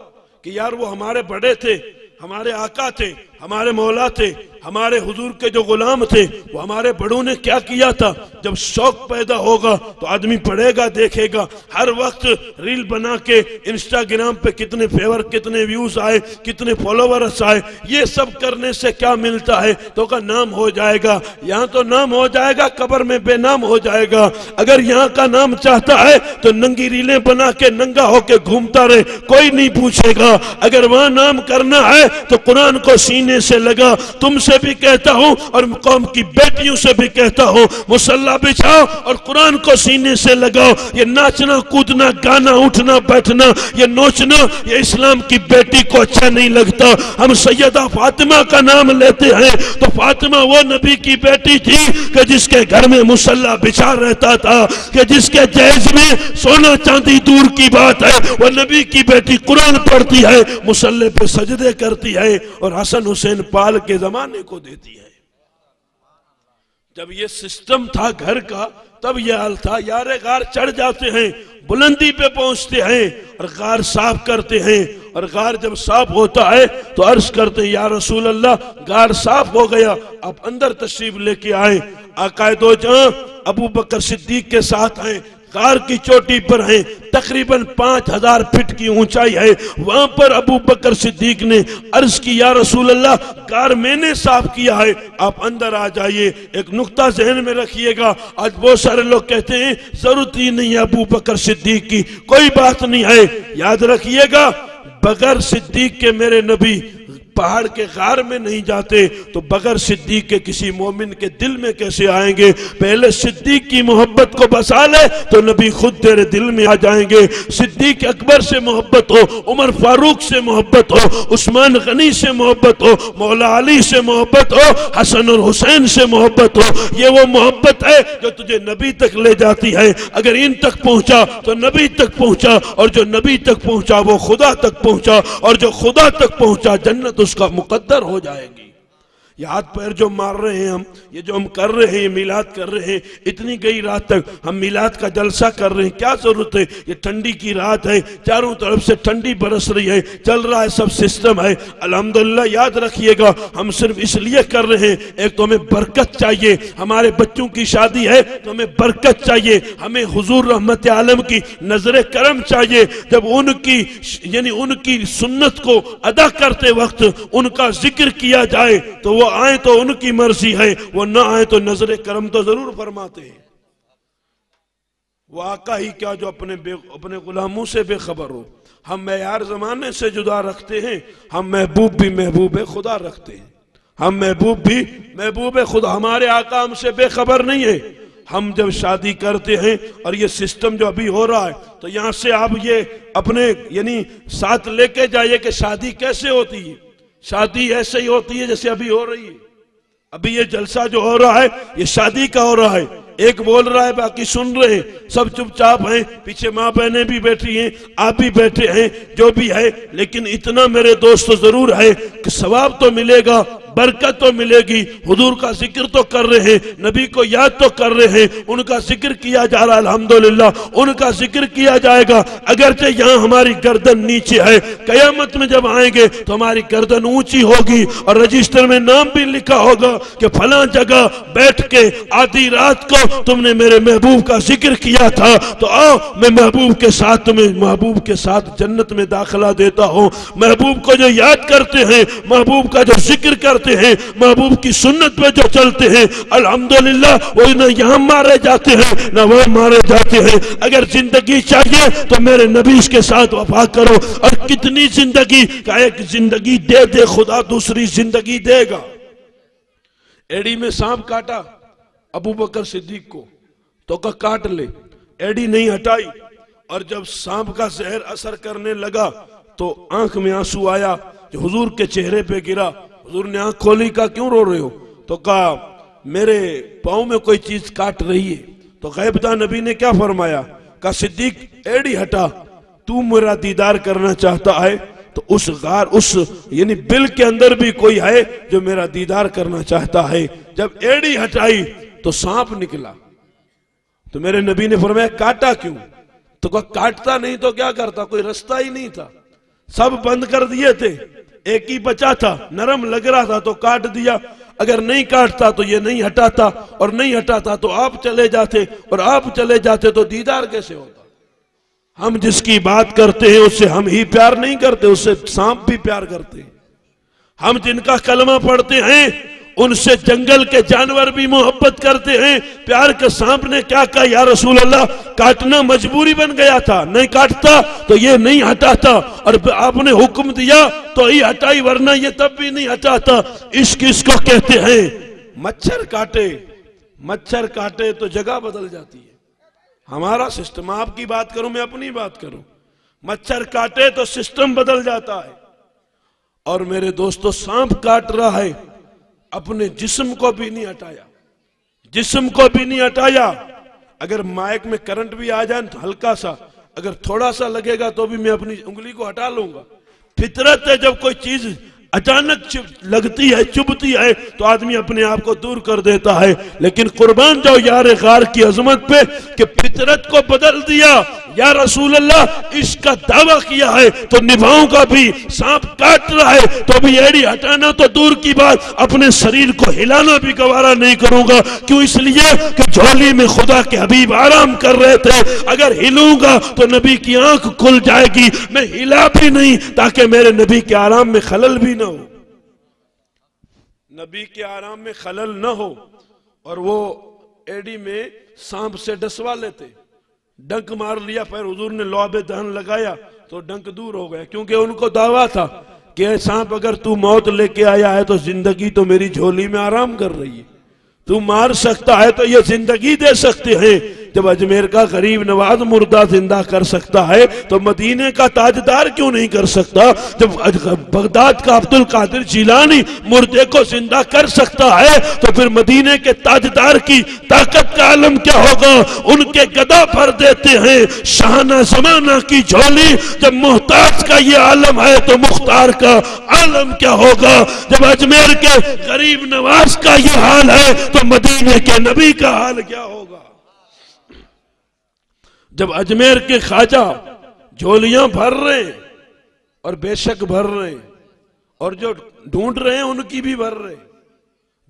Speaker 1: کہ یار وہ ہمارے بڑے تھے، ہمارے آقا تھے، ہمارے مولا تھے، ہمارے حضور کے جو غلام تھے، وہ ہمارے بڑوں نے کیا کیا تھا۔ جب شوق پیدا ہوگا تو آدمی پڑھے گا، دیکھے گا، ہر وقت ریل بنا کے انسٹاگرام پہ کتنے فیور، کتنے ویوز آئے، کتنے فالوورز آئے، یہ سب کرنے سے کیا ملتا ہے؟ تو کا نام ہو جائے گا، یہاں تو نام ہو جائے گا، قبر میں بے نام ہو جائے گا۔ اگر یہاں کا نام چاہتا ہے تو ننگی ریلیں بنا کے ننگا ہو کے گھومتا رہے، کوئی نہیں پوچھے گا۔ اگر وہاں نام کرنا ہے تو قرآن کو سینے سے لگا، تم سے سے بھی کہتا ہوں اور قوم کی بیٹیوں سے بھی کہتا ہوں، مصلی بچھاؤ اور قرآن کو سینے سے لگاؤ۔ یہ ناچنا کودنا گانا اٹھنا بیٹھنا یہ نوچنا یہ اسلام کی بیٹی کو اچھا نہیں لگتا۔ ہم سیدہ فاطمہ کا نام لیتے ہیں تو فاطمہ وہ نبی کی بیٹی تھی کہ جس کے گھر میں مصلی بچھا رہتا تھا، کہ جس کے جہیز میں سونا چاندی دور کی بات ہے، وہ نبی کی بیٹی قرآن پڑھتی ہے، مصلی پہ سجدے کرتی ہے اور حسن حسین پال کے زمانے کو دیتی ہے۔ جب یہ سسٹم تھا گھر کا تب یہ حال تھا۔ یار غار چڑھ جاتے ہیں، بلندی پہ پہنچتے ہیں اور غار صاف کرتے ہیں، اور غار جب صاف ہوتا ہے تو عرض کرتے ہیں یا رسول اللہ غار صاف ہو گیا، آپ اندر تشریف لے کے آئے۔ آقا دو جہاں ابو بکر صدیق کے ساتھ ہیں، غار کی چوٹی پر ہیں، تقریباً 5000 فٹ کی اونچائی ہے، وہاں پر ابو بکر صدیق نے عرض کی یا رسول اللہ غار میں نے صاف کیا ہے، آپ اندر آ جائیے۔ ایک نقطہ ذہن میں رکھیے گا، آج بہت سارے لوگ کہتے ہیں ضرورت ہی نہیں ہے ابو بکر صدیق کی، کوئی بات نہیں ہے۔ یاد رکھیے گا بغیر صدیق کے میرے نبی پہاڑ کے غار میں نہیں جاتے تو بغیر صدیق کے کسی مومن کے دل میں کیسے آئیں گے؟ پہلے صدیق کی محبت کو بسا لے تو نبی خود تیرے دل میں آ جائیں گے۔ صدیق اکبر سے محبت ہو، عمر فاروق سے محبت ہو، عثمان غنی سے محبت ہو، مولا علی سے محبت ہو، حسن اور حسین سے محبت ہو، یہ وہ محبت ہے جو تجھے نبی تک لے جاتی ہے۔ اگر ان تک پہنچا تو نبی تک پہنچا، اور جو نبی تک پہنچا وہ خدا تک پہنچا، اور جو خدا تک پہنچا جنت اس کا مقدر ہو جائے گی۔ یہ ہاتھ پیر جو مار رہے ہیں ہم، یہ جو ہم کر رہے ہیں، میلاد کر رہے ہیں، اتنی گئی رات تک ہم میلاد کا جلسہ کر رہے ہیں، کیا ضرورت ہے؟ یہ ٹھنڈی کی رات ہے، چاروں طرف سے ٹھنڈی برس رہی ہے، چل رہا ہے سب سسٹم ہے، الحمدللہ۔ یاد رکھیے گا ہم صرف اس لیے کر رہے ہیں، ایک تو ہمیں برکت چاہیے، ہمارے بچوں کی شادی ہے تو ہمیں برکت چاہیے، ہمیں حضور رحمت عالم کی نظر کرم چاہیے۔ جب ان کی یعنی ان کی سنت کو ادا کرتے وقت ان کا ذکر کیا جائے تو وہ آئیں تو ان کی مرضی ہے، وہ نہ آئیں تو نظر کرم تو ضرور فرماتے ہیں۔ وہ آقا ہی کیا جو اپنے غلاموں سے بے خبر ہو۔ ہم معیار زمانے سے جدا رکھتے ہیں، ہم محبوب بھی محبوب خدا رکھتے ہیں، ہم محبوب بھی محبوب خدا۔ ہمارے آقا ہم سے بے خبر نہیں ہے۔ ہم جب شادی کرتے ہیں اور یہ سسٹم جو ابھی ہو رہا ہے تو یہاں سے آپ یہ اپنے یعنی ساتھ لے کے جائیے کہ شادی کیسے ہوتی ہے۔ شادی ایسے ہی ہوتی ہے جیسے ابھی ہو رہی ہے۔ ابھی یہ جلسہ جو ہو رہا ہے یہ شادی کا ہو رہا ہے، ایک بول رہا ہے باقی سن رہے ہیں، سب چپ چاپ ہیں، پیچھے ماں بہنیں بھی بیٹھی ہیں، آپ بھی بیٹھے ہیں، جو بھی ہے، لیکن اتنا میرے دوست ضرور ہے کہ ثواب تو ملے گا، برکت تو ملے گی۔ حضور کا ذکر تو کر رہے ہیں، نبی کو یاد تو کر رہے ہیں، ان کا ذکر کیا جا رہا، الحمدللہ ان کا ذکر کیا جائے گا۔ اگرچہ یہاں ہماری گردن نیچے ہے، قیامت میں جب آئیں گے تو ہماری گردن اونچی ہوگی اور رجسٹر میں نام بھی لکھا ہوگا کہ فلاں جگہ بیٹھ کے آدھی رات کو تم نے میرے محبوب کا ذکر کیا تھا، تو آؤ میں محبوب کے ساتھ تمہیں محبوب کے ساتھ جنت میں داخلہ دیتا ہوں۔ محبوب کو جو یاد کرتے ہیں، محبوب کا جو ذکر کرتے ہیں، محبوب کی سنت پہ جو چلتے ہیں، الحمدللہ وہ نہ یہاں مارے جاتے ہیں نہ وہ مارے جاتے ہیں۔ اگر زندگی چاہیے تو میرے نبی کے ساتھ وفا کرو، اور کتنی زندگی کا ایک زندگی دے دے خدا دوسری زندگی دے گا۔ ایڑی میں سانپ کاٹا ابو بکر صدیق کو تو کاٹ لے، ایڑی نہیں ہٹائی، اور جب سانپ کا زہر اثر کرنے لگا تو آنکھ میں آنسو آیا جو حضور کے چہرے پہ گرا۔ حضور نے آنکھ کھولی، کہا کیوں رو رہے ہو؟ تو کہا میرے پاؤں میں کوئی چیز کاٹ رہی ہے۔ تو غیب داں نبی نے کیا فرمایا؟ کہا صدیق ایڑی ہٹا، تو میرا دیدار کرنا چاہتا ہے تو اس غار اس یعنی بل کے اندر بھی کوئی ہے جو میرا دیدار کرنا چاہتا ہے۔ جب ایڑی ہٹائی تو سانپ نکلا، تو میرے نبی نے فرمایا کاٹا کیوں؟ تو کہا کاٹتا نہیں تو کیا کرتا، کوئی رستہ ہی نہیں تھا، سب بند کر دیے تھے، ایک ہی بچا تھا، نرم لگ رہا تھا تو کاٹ دیا۔ اگر نہیں کاٹتا تو یہ نہیں ہٹاتا، اور نہیں ہٹاتا تو آپ چلے جاتے، اور آپ چلے جاتے تو دیدار کیسے ہوتا؟ ہم جس کی بات کرتے ہیں اس سے ہم ہی پیار نہیں کرتے، اس سے سانپ بھی پیار کرتے ہیں۔ ہم جن کا کلمہ پڑھتے ہیں ان سے جنگل کے جانور بھی محبت کرتے ہیں۔ پیار کے سانپ نے کیا کہا، یا رسول اللہ کاٹنا مجبوری بن گیا تھا، نہیں کاٹتا تو یہ نہیں ہٹاتا، اور آپ نے حکم دیا تو ہی ہٹائی، ورنہ یہ تب بھی نہیں ہٹاتا۔ عشق اس کو کہتے ہیں۔ مچھر کاٹے تو جگہ بدل جاتی ہے۔ ہمارا سسٹم، آپ کی بات کروں میں اپنی بات کروں، مچھر کاٹے تو سسٹم بدل جاتا ہے۔ اور میرے دوستو سانپ کاٹ رہا ہے، اپنے جسم کو بھی نہیں ہٹایا، اگر مائک میں کرنٹ بھی آ جائے تو ہلکا سا، اگر تھوڑا سا لگے گا تو بھی میں اپنی انگلی کو ہٹا لوں گا۔ فطرت ہے، جب کوئی چیز اچانک لگتی ہے، چبھتی ہے تو آدمی اپنے آپ کو دور کر دیتا ہے، لیکن قربان جاؤ یار غار کی عظمت پہ کہ فطرت کو بدل دیا۔ یا رسول اللہ اس کا دعویٰ کیا ہے تو نبھاؤں گا بھی، سانپ کاٹ رہا ہے تو بھی ایڑی ہٹانا تو دور کی بات، اپنے شریر کو ہلانا بھی گوارا نہیں کروں گا۔ کیوں؟ اس لیے کہ جھولی میں خدا کے حبیب آرام کر رہے تھے، اگر ہلوں گا تو نبی کی آنکھ کھل جائے گی، میں ہلا بھی نہیں تاکہ میرے نبی کے آرام میں خلل بھی نہ ہو، نبی کے آرام میں خلل نہ ہو۔ اور وہ ایڑی میں سانپ سے ڈسوا لیتے، ڈنک مار لیا، پھر حضور نے لعاب دہن لگایا تو ڈنک دور ہو گیا، کیونکہ ان کو دعویٰ تھا کہ اے سانپ اگر تو موت لے کے آیا ہے تو زندگی تو میری جھولی میں آرام کر رہی ہے، تو مار سکتا ہے تو یہ زندگی دے سکتے ہیں۔ جب اجمیر کا غریب نواز مردہ زندہ کر سکتا ہے تو مدینے کا تاجدار کیوں نہیں کر سکتا؟ جب بغداد کا عبد القادر جیلانی مردے کو زندہ کر سکتا ہے تو پھر مدینے کے تاجدار کی طاقت کا عالم کیا ہوگا؟ ان کے گدا بھر دیتے ہیں شاہانہ زمانہ کی جھولی، جب محتاج کا یہ عالم ہے تو مختار کا عالم کیا ہوگا؟ جب اجمیر کے غریب نواز کا یہ حال ہے تو مدینے کے نبی کا حال کیا ہوگا؟ جب اجمیر کے خواجہ جھولیاں بھر رہے ہیں، اور بے شک بھر رہے ہیں، اور جو ڈھونڈ رہے ہیں ان کی بھی بھر رہے ہیں،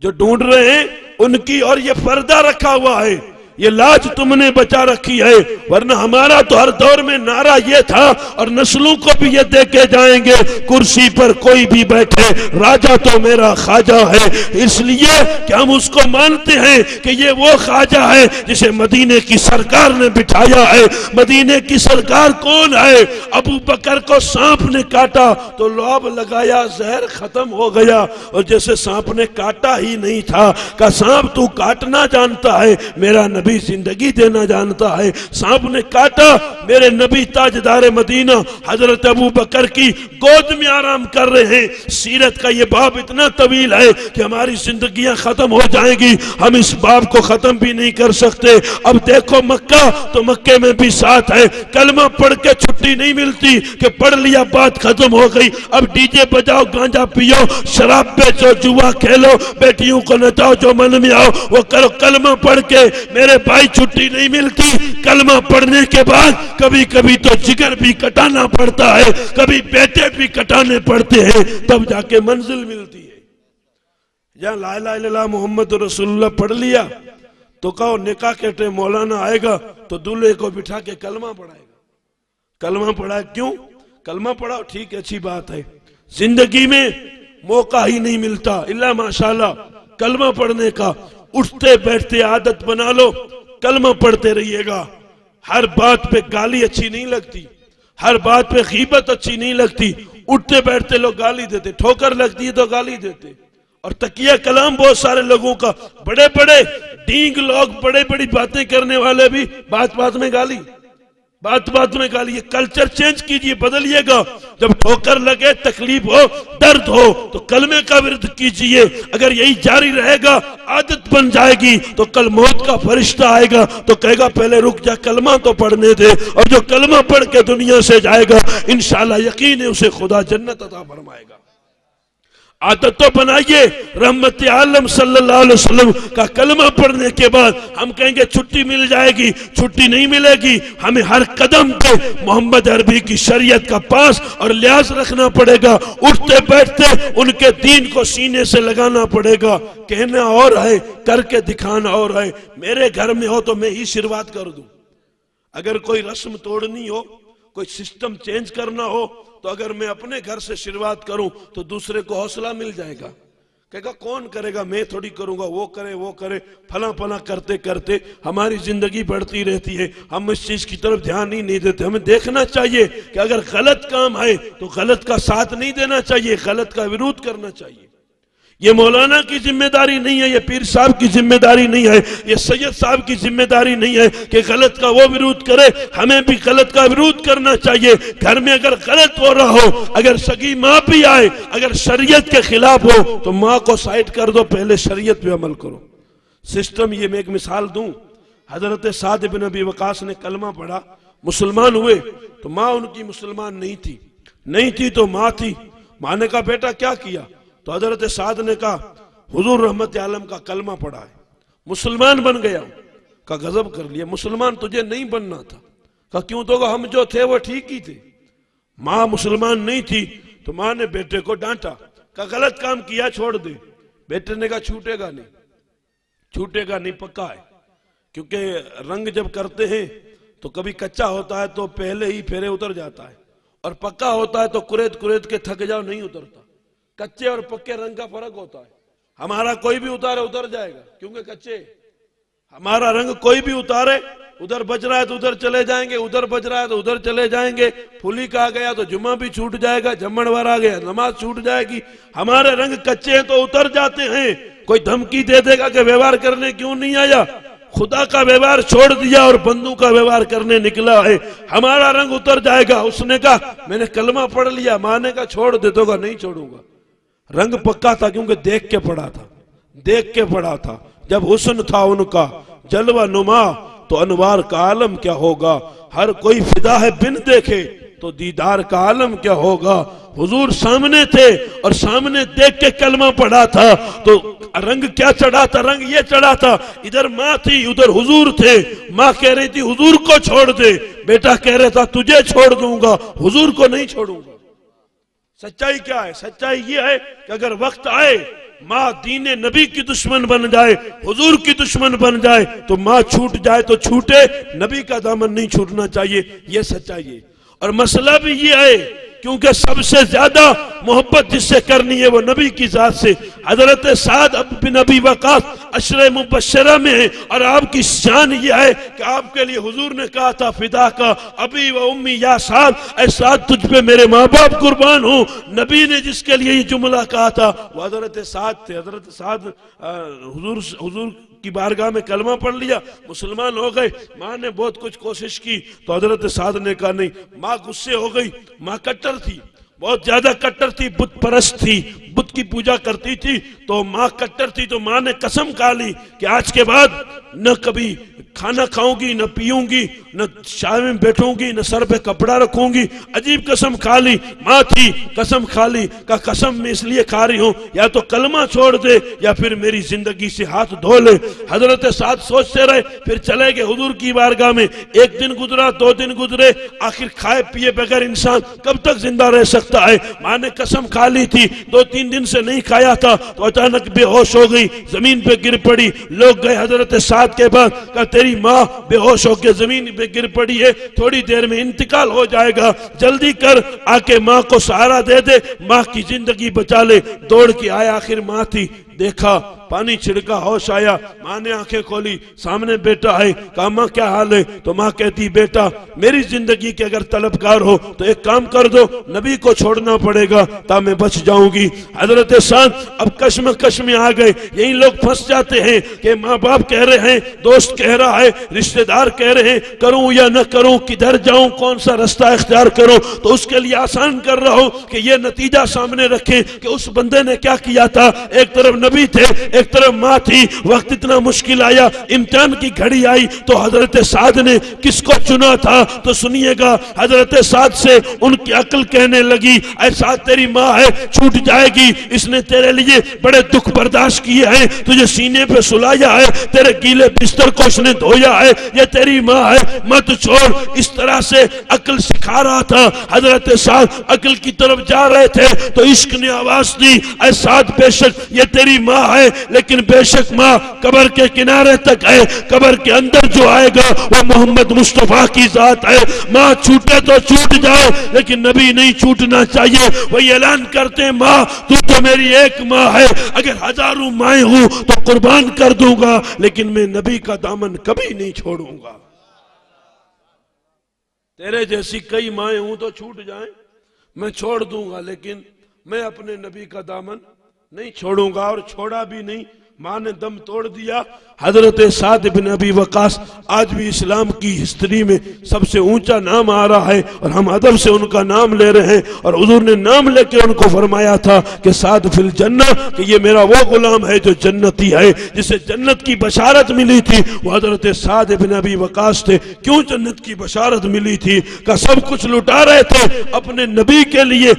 Speaker 1: جو ڈھونڈ رہے ہیں ان کی، اور یہ پردہ رکھا ہوا ہے، یہ لاج تم نے بچا رکھی ہے، ورنہ ہمارا تو ہر دور میں نعرہ یہ تھا، اور نسلوں کو بھی یہ دے کے جائیں گے، کرسی پر کوئی بھی بیٹھے راجہ تو میرا خواجہ ہے۔ اس لیے کہ ہم اس کو مانتے ہیں کہ یہ وہ خواجہ ہے جسے مدینے کی سرکار نے بٹھایا ہے۔ مدینے کی سرکار کون ہے؟ ابو بکر کو سانپ نے کاٹا تو لعاب لگایا، زہر ختم ہو گیا، اور جیسے سانپ نے کاٹا ہی نہیں تھا، کہ سانپ تو کاٹنا جانتا ہے، میرا نبی زندگی دینا جانتا ہے۔ سانپ نے کاٹا، میرے نبی تاجدار مدینہ حضرت ابو بکر کی گود میں آرام کر رہے ہیں۔ سیرت کا یہ باب اتنا طویل ہے کہ ہماری زندگیاں ختم ہو جائیں گی، ہم اس باب کو ختم بھی نہیں کر سکتے۔ اب دیکھو مکہ، تو مکے میں بھی ساتھ ہے، کلمہ پڑھ کے چھٹی نہیں ملتی کہ پڑھ لیا بات ختم ہو گئی، اب ڈی جے بجاؤ، گانجا پیو، شراب بیچو، جوا کھیلو، بیٹیوں کو نچاؤ، جو من میں آؤ وہ کرو، کلمہ پڑھ کے میرے بھائی چھٹی نہیں ملتی۔ کلمہ پڑھنے کے بعد کبھی کبھی تو جگر بھی کٹانا پڑتا ہے، کبھی بیٹے بھی کٹانے پڑتے ہیں، تب جا کے منزل ملتی ہے۔ جہاں لا الہ الا اللہ محمد رسول اللہ پڑھ لیا تو کہو نکاح کے ٹائم مولانا آئے گا تو دلہے کو بٹھا کے کلمہ پڑھائے گا۔ کلمہ پڑھائے کیوں؟ کلمہ پڑھاؤ ٹھیک ہے، اچھی بات ہے، زندگی میں موقع ہی نہیں ملتا اللہ ماشاءاللہ کلمہ پڑھنے کا، اٹھتے بیٹھتے عادت بنا لو، کلمہ پڑھتے رہیے گا۔ ہر بات پہ گالی اچھی نہیں لگتی، ہر بات پہ غیبت اچھی نہیں لگتی، اٹھتے بیٹھتے لوگ گالی دیتے، ٹھوکر لگتی ہے تو گالی دیتے، اور تکیہ کلام بہت سارے لوگوں کا، بڑے بڑے ڈینگ لوگ، بڑے بڑی باتیں کرنے والے بھی بات بات میں گالی، بات بات میں گالی۔ یہ کلچر چینج کیجئے، بدلیے گا۔ جب ٹھوکر لگے، تکلیف ہو، درد ہو تو کلمے کا ورد کیجئے۔ اگر یہی جاری رہے گا، عادت بن جائے گی تو کل موت کا فرشتہ آئے گا تو کہے گا پہلے رک جا، کلمہ تو پڑھنے دے، اور جو کلمہ پڑھ کے دنیا سے جائے گا انشاءاللہ یقین ہے اسے خدا جنت عطا فرمائے گا۔ عادت تو بنائیے، رحمت عالم صلی اللہ علیہ وسلم کا کلمہ پڑھنے کے بعد ہم کہیں گے چھٹی مل جائے گی، چھٹی نہیں ملے گی، ہمیں ہر قدم پہ محمد عربی کی شریعت کا پاس اور لحاظ رکھنا پڑے گا، اٹھتے بیٹھتے ان کے دین کو سینے سے لگانا پڑے گا۔ کہنا اور ہے، کر کے دکھانا اور ہے۔ میرے گھر میں ہو تو میں ہی شروعات کر دوں، اگر کوئی رسم توڑنی ہو، کوئی سسٹم چینج کرنا ہو تو اگر میں اپنے گھر سے شروعات کروں تو دوسرے کو حوصلہ مل جائے گا کہے گا کون کرے گا، میں تھوڑی کروں گا، وہ کرے پھلاں پھلاں کرتے کرتے ہماری زندگی بڑھتی رہتی ہے، ہم اس چیز کی طرف دھیان ہی نہیں دیتے۔ ہمیں دیکھنا چاہیے کہ اگر غلط کام ہے تو غلط کا ساتھ نہیں دینا چاہیے، غلط کا ورود کرنا چاہیے۔ یہ مولانا کی ذمہ داری نہیں ہے، یہ پیر صاحب کی ذمہ داری نہیں ہے، یہ سید صاحب کی ذمہ داری نہیں ہے کہ غلط کا وہ ورود کرے، ہمیں بھی غلط کا ورود کرنا چاہیے۔ گھر میں اگر غلط ہو رہا ہو، اگر سگی ماں بھی آئے، اگر شریعت کے خلاف ہو تو ماں کو سائڈ کر دو، پہلے شریعت پہ عمل کرو۔ سسٹم یہ میں ایک مثال دوں، حضرت سعد بن ابی وقاص نے کلمہ پڑھا، مسلمان ہوئے تو ماں ان کی مسلمان نہیں تھی تو ماں تھی۔ ماں نے کہا بیٹا کیا کیا؟ تو حضرت سعد نے کہا حضور رحمت عالم کا کلمہ پڑھا ہے، مسلمان بن گیا۔ کہا غضب کر لیا، مسلمان تجھے نہیں بننا تھا۔ کہا کیوں؟ تو ہم جو تھے وہ ٹھیک ہی تھے۔ ماں مسلمان نہیں تھی تو ماں نے بیٹے کو ڈانٹا، کہا غلط کام کیا چھوڑ دے۔ بیٹے نے کہا چھوٹے گا نہیں، پکا ہے، کیونکہ رنگ جب کرتے ہیں تو کبھی کچا ہوتا ہے تو پہلے ہی پھیرے اتر جاتا ہے، اور پکا ہوتا ہے تو کریت کے تھک جاؤ نہیں اترتا۔ کچے اور پکے رنگ کا فرق ہوتا ہے۔ ہمارا کوئی بھی اتر جائے گا کیونکہ کچے، ہمارا رنگ کوئی بھی اتارے، ادھر بج رہا ہے تو ادھر چلے جائیں گے، ادھر بج رہا ہے تو ادھر چلے جائیں گے، پھولی کا آ گیا تو جمعہ بھی چھوٹ جائے گا، جمڑ وار آ گیا نماز چھوٹ جائے گی۔ ہمارے رنگ کچے ہیں تو اتر جاتے ہیں۔ کوئی دھمکی دے دے گا کہ ویوہار کرنے کیوں نہیں آیا؟ خدا کا ویوہار چھوڑ دیا اور بندوں کا ویوہار کرنے نکلا ہے، ہمارا رنگ اتر جائے گا۔ اس نے کہا میں نے کلمہ پڑھ لیا، ماں نے کہا چھوڑ دے، تو کہا نہیں چھوڑوں گا۔ رنگ پکا تھا کیونکہ دیکھ کے پڑا تھا۔ جب حسن تھا ان کا جلوہ نما تو انوار کا عالم کیا ہوگا، ہر کوئی فدا ہے بن دیکھے تو دیدار کا عالم کیا ہوگا۔ حضور سامنے تھے اور سامنے دیکھ کے کلمہ پڑھا تھا تو رنگ کیا چڑھا تھا؟ رنگ یہ چڑھا تھا، ادھر ماں تھی ادھر حضور تھے۔ ماں کہہ رہی تھی حضور کو چھوڑ دے، بیٹا کہہ رہا تھا تجھے چھوڑ دوں گا، حضور کو نہیں چھوڑوں گا۔ سچائی کیا ہے؟ سچائی یہ ہے کہ اگر وقت آئے ماں دین نبی کی دشمن بن جائے، حضور کی دشمن بن جائے تو ماں چھوٹ جائے تو چھوٹے، نبی کا دامن نہیں چھوٹنا چاہیے، یہ سچائی ہے۔ اور مسئلہ بھی یہ ہے کیونکہ سب سے زیادہ محبت جس سے کرنی ہے وہ نبی کی ذات سے۔ حضرت سعد بن ابی وقاص عشرہ مبشرہ میں ہے، اور آپ کی شان یہ ہے کہ آپ کے لیے حضور نے کہا تھا فدا کا ابی و امی یا سعد، اے سعد تجھ پہ میرے ماں باپ قربان ہوں۔ نبی نے جس کے لیے یہ جملہ کہا تھا وہ حضرت سعد تھے۔ حضرت سعد حضور کی بارگاہ میں کلمہ پڑھ لیا، مسلمان ہو گئے۔ ماں نے بہت کچھ کوشش کی تو حضرت سعد نے کہا نہیں۔ ماں غصے ہو گئی، ماں کٹر تھی، بہت زیادہ کٹر تھی، بت پرست تھی، بت کی پوجا کرتی تھی، تو ماں کٹر تھی۔ تو ماں نے قسم کھا لی کہ آج کے بعد نہ کبھی کھانا کھاؤں گی، نہ پیوں گی، نہ چائے میں بیٹھوں گی، نہ سر پہ کپڑا رکھوں گی۔ عجیب قسم کھا لی، ماں تھی قسم کھا لی۔ کہ قسم میں اس لیے کھا رہی ہوں یا تو کلمہ چھوڑ دے یا پھر میری زندگی سے ہاتھ دھو لے۔ حضرت سعد سوچتے رہے، پھر چلے گئے حضور کی بارگاہ میں۔ ایک دن گزرا، 2 دن گزرے، آخر کھائے پیے بغیر انسان کب تک زندہ رہ سکتا ہے؟ ماں نے قسم کھا لی تھی، 2-3 دن سے نہیں کھایا تھا، تو اچانک بے ہوش ہو گئی، زمین پہ گر پڑی۔ لوگ گئے حضرت سعد کے بعد، کہا تیری ماں بے ہوش ہو کے زمین پہ گر پڑی ہے، تھوڑی دیر میں انتقال ہو جائے گا، جلدی کر آ کے ماں کو سہارا دے دے، ماں کی زندگی بچا لے۔ دوڑ کے آیا، آخر ماں تھی، دیکھا پانی چھڑکا، ہوش آیا۔ ماں نے آنکھیں کھولی، سامنے بیٹا ہے۔ کہا ماں کیا حال ہے؟ تو ماں کہتی بیٹا میری زندگی کے اگر طلبگار ہو تو ایک کام کر دو، نبی کو چھوڑنا پڑے گا تا میں بچ جاؤں گی۔ حضرت سعد اب کشمکش میں آ گئے۔ یہی لوگ پھنس جاتے ہیں کہ ماں باپ کہہ رہے ہیں، دوست کہہ رہا ہے، رشتہ دار کہہ رہے ہیں، کروں یا نہ کروں، کدھر جاؤں، کون سا رستہ اختیار کروں۔ تو اس کے لیے آسان کر رہا ہوں کہ یہ نتیجہ سامنے رکھیں کہ اس بندے نے کیا کیا تھا۔ ایک طرف نبی تھے، ایک طرف ماں تھی۔ وقت اتنا مشکل آیا، امتحان کی گھڑی آئی تو حضرت سعد نے کس کو چنا تھا؟ تو سنیے گا، حضرت سعد سے ان کی عقل کہنے لگی اے سعد تیری ماں ہے، چھوٹ جائے گی، اس نے تیرے لیے بڑے دکھ برداشت کیے ہیں، تجھے سینے پہ سلایا ہے، تیرے گیلے بستر کو اس نے دھویا ہے، یہ تیری ماں ہے، مت چھوڑ۔ اس طرح سے عقل سکھا رہا تھا۔ حضرت سعد عقل کی طرف جا رہے تھے تو عشق نے آواز دی اے سعد بے شک یہ تیری ماں ہے، لیکن بے شک ماں قبر کے کنارے تک ہے، قبر کے اندر جو آئے گا وہ محمد مصطفیٰ کی ذات ہے۔ ماں چھوٹے تو چھوٹ جائے لیکن نبی نہیں چھوٹنا چاہیے۔ وہی اعلان کرتے ہیں ماں تو میری ایک ماں ہے، اگر ہزاروں مائیں ہوں تو قربان کر دوں گا، لیکن میں نبی کا دامن کبھی نہیں چھوڑوں گا۔ تیرے جیسی کئی مائیں ہوں تو چھوٹ جائیں میں چھوڑ دوں گا، لیکن میں اپنے نبی کا دامن نہیں چھوڑوں گا۔ اور چھوڑا بھی نہیں، ماں نے دم توڑ دیا۔ حضرت سعد بن ابی وقاص آج بھی اسلام کی ہسٹری میں سب سے اونچا نام آ رہا ہے، اور ہم ادب سے ان کا نام لے رہے ہیں، اور حضور نے نام لے کے ان کو فرمایا تھا کہ سعد فی الجنہ، کہ یہ میرا وہ غلام ہے جو جنتی ہے، جسے جنت کی بشارت ملی تھی وہ حضرت سعد بن ابی وقاص تھے۔ کیوں جنت کی بشارت ملی تھی؟ کہ سب کچھ لٹا رہے تھے اپنے نبی کے لیے،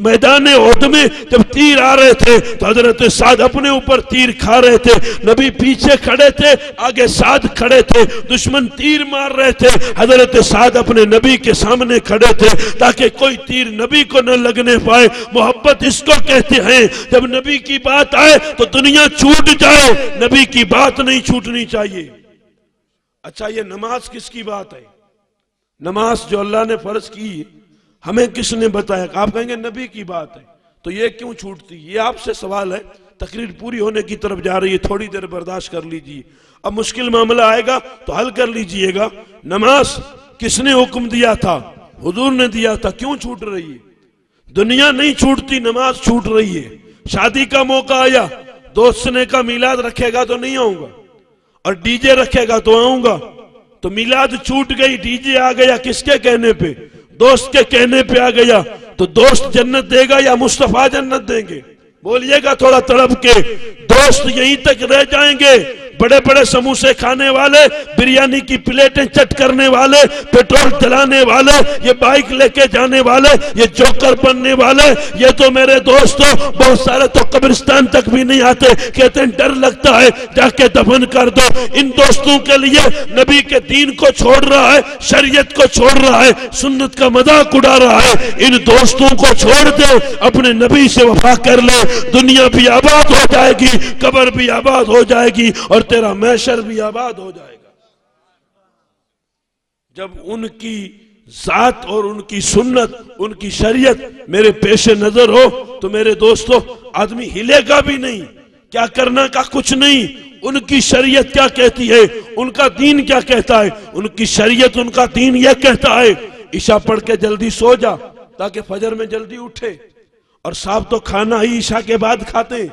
Speaker 1: میدان احد میں جب تیر آ رہے تھے تو حضرت سعد اپنے اوپر تیر کھا رہے تھے، نبی پیچھے کھڑے تھے، آگے سعد کھڑے تھے، دشمن تیر مار رہے تھے، حضرت سعد اپنے نبی کے سامنے کھڑے تھے تاکہ کوئی تیر نبی کو نہ لگنے پائے۔ محبت اس کو کہتے ہیں جب نبی کی بات آئے تو دنیا چھوٹ جائے، نبی کی بات نہیں چھوٹنی چاہیے۔ اچھا یہ نماز کس کی بات ہے؟ نماز جو اللہ نے فرض کی ہمیں کس نے بتایا؟ آپ کہیں گے نبی کی بات ہے تو یہ کیوں چھوٹتی؟ یہ آپ سے سوال ہے، تقریر پوری ہونے کی طرف جا رہی ہے، تھوڑی دیر برداشت کر لیجئے، اب مشکل معاملہ آئے گا تو حل کر لیجئے گا۔ نماز کس نے حکم دیا تھا؟ حضور نے دیا تھا، کیوں چھوٹ رہی ہے؟ دنیا نہیں چھوٹتی، نماز چھوٹ رہی ہے۔ شادی کا موقع آیا، دوست نے کہا میلاد رکھے گا تو نہیں آؤں گا، اور ڈی جے رکھے گا تو آؤں گا، تو میلاد چھوٹ گئی، ڈی جے آ گیا، کس کے کہنے پہ؟ دوست کے کہنے پہ آ گیا، تو دوست جنت دے گا یا مصطفیٰ جنت دیں گے؟ بولیے گا تھوڑا تڑپ کے۔ دوست یہیں تک رہ جائیں گے، بڑے بڑے سموسے کھانے والے، بریانی کی پلیٹیں چٹ کرنے والے، پیٹرول جلانے والے، یہ بائک لے کے جانے والے، یہ جوکر بننے والے، یہ تو میرے دوستوں بہت سارے تو قبرستان تک بھی نہیں آتے، کہتے ہیں ڈر لگتا ہے جا کے دفن کر دو۔ ان دوستوں کے لیے نبی کے دین کو چھوڑ رہا ہے، شریعت کو چھوڑ رہا ہے، سنت کا مذاق اڑا رہا ہے، ان دوستوں کو چھوڑ دے، اپنے نبی سے وفا کر لے، دنیا بھی آباد ہو جائے گی، قبر بھی آباد ہو جائے گی، اور تیرا محشر بھی آباد ہو جائے گا۔ جب ان کی ذات اور ان کی سنت، ان کی شریعت میرے پیش نظر ہو تو میرے دوستو آدمی ہلے گا بھی نہیں، کیا کرنا کا کچھ نہیں۔ ان کی شریعت کیا کہتی ہے، ان کا دین کیا کہتا ہے؟ ان کی شریعت، ان کا دین یہ کہتا ہے عشاء پڑھ کے جلدی سو جا تاکہ فجر میں جلدی اٹھے، اور صاحب تو کھانا ہی عشاء کے بعد کھاتے ہیں،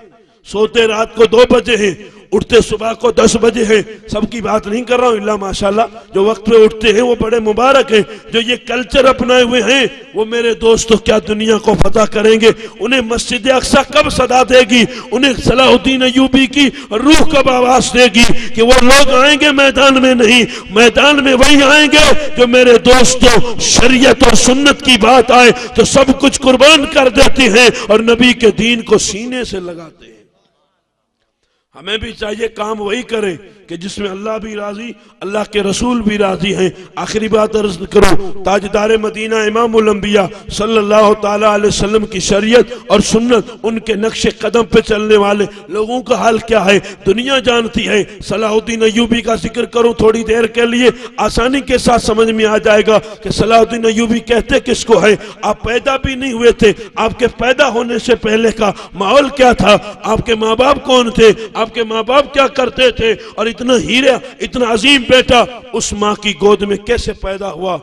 Speaker 1: سوتے رات کو 2 بجے ہیں، اٹھتے صبح کو 10 بجے ہیں۔ سب کی بات نہیں کر رہا ہوں، اللہ ماشاءاللہ جو وقت پہ اٹھتے ہیں وہ بڑے مبارک ہیں، جو یہ کلچر اپنائے ہوئے ہیں وہ میرے دوستو کیا دنیا کو فتح کریں گے؟ انہیں مسجد اقصی کب صدا دے گی؟ انہیں صلاح الدین ایوبی کی روح کب آواز دے گی کہ وہ لوگ آئیں گے میدان میں؟ نہیں، میدان میں وہی آئیں گے جو میرے دوستو شریعت اور سنت کی بات آئے تو سب کچھ قربان کر دیتے ہیں اور نبی کے دین کو سینے سے لگاتے ہیں۔ ہمیں بھی چاہیے کام وہی کریں کہ جس میں اللہ بھی راضی، اللہ کے رسول بھی راضی ہیں۔ آخری بات عرض کرو، تاجدار مدینہ امام الانبیاء صلی اللہ تعالی علیہ وسلم کی شریعت اور سنت، ان کے نقش قدم پہ چلنے والے لوگوں کا حال کیا ہے دنیا جانتی ہے۔ صلاح الدین ایوبی کا ذکر کروں تھوڑی دیر کے لیے، آسانی کے ساتھ سمجھ میں آ جائے گا کہ صلاح الدین ایوبی کہتے کس کو ہے۔ آپ پیدا بھی نہیں ہوئے تھے، آپ کے پیدا ہونے سے پہلے کا ماحول کیا تھا، آپ کے ماں باپ کون تھے، آپ کے ماں باپ کیا کرتے تھے، اور اتنا ہیرا، اتنا عظیم بیٹا اس ماں کی گود میں کیسے پیدا ہوا؟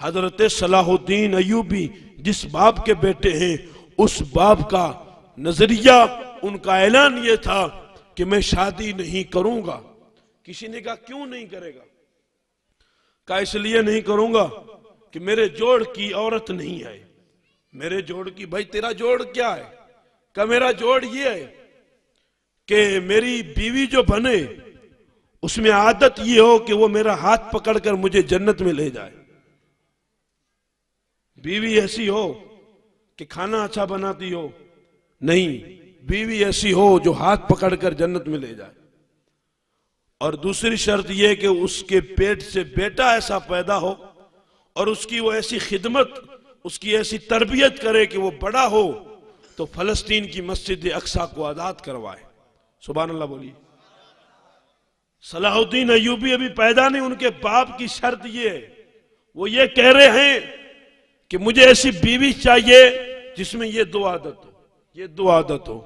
Speaker 1: حضرت صلاح الدین ایوبی جس باپ کے بیٹے ہیں، اس باپ کا نظریہ، ان کا اعلان یہ تھا کہ میں شادی نہیں کروں گا۔ کسی نے کہا کیوں نہیں کرے گا؟ کہا اس لیے نہیں کروں گا کہ میرے جوڑ کی عورت نہیں ہے۔ میرے جوڑ کی؟ بھائی تیرا جوڑ کیا ہے؟ کہ میرا جوڑ یہ ہے کہ میری بیوی جو بنے اس میں عادت یہ ہو کہ وہ میرا ہاتھ پکڑ کر مجھے جنت میں لے جائے۔ بیوی ایسی ہو کہ کھانا اچھا بناتی ہو؟ نہیں، بیوی ایسی ہو جو ہاتھ پکڑ کر جنت میں لے جائے۔ اور دوسری شرط یہ کہ اس کے پیٹ سے بیٹا ایسا پیدا ہو اور اس کی وہ ایسی خدمت، اس کی ایسی تربیت کرے کہ وہ بڑا ہو تو فلسطین کی مسجد اقصی کو آزاد کروائے۔ سبحان اللہ بولیے۔ صلاح الدین ایوبی ابھی پیدا نہیں، ان کے باپ کی شرط یہ ہے، وہ یہ کہہ رہے ہیں کہ مجھے ایسی بیوی چاہیے جس میں یہ دو عادت ہو، یہ دو عادت ہو۔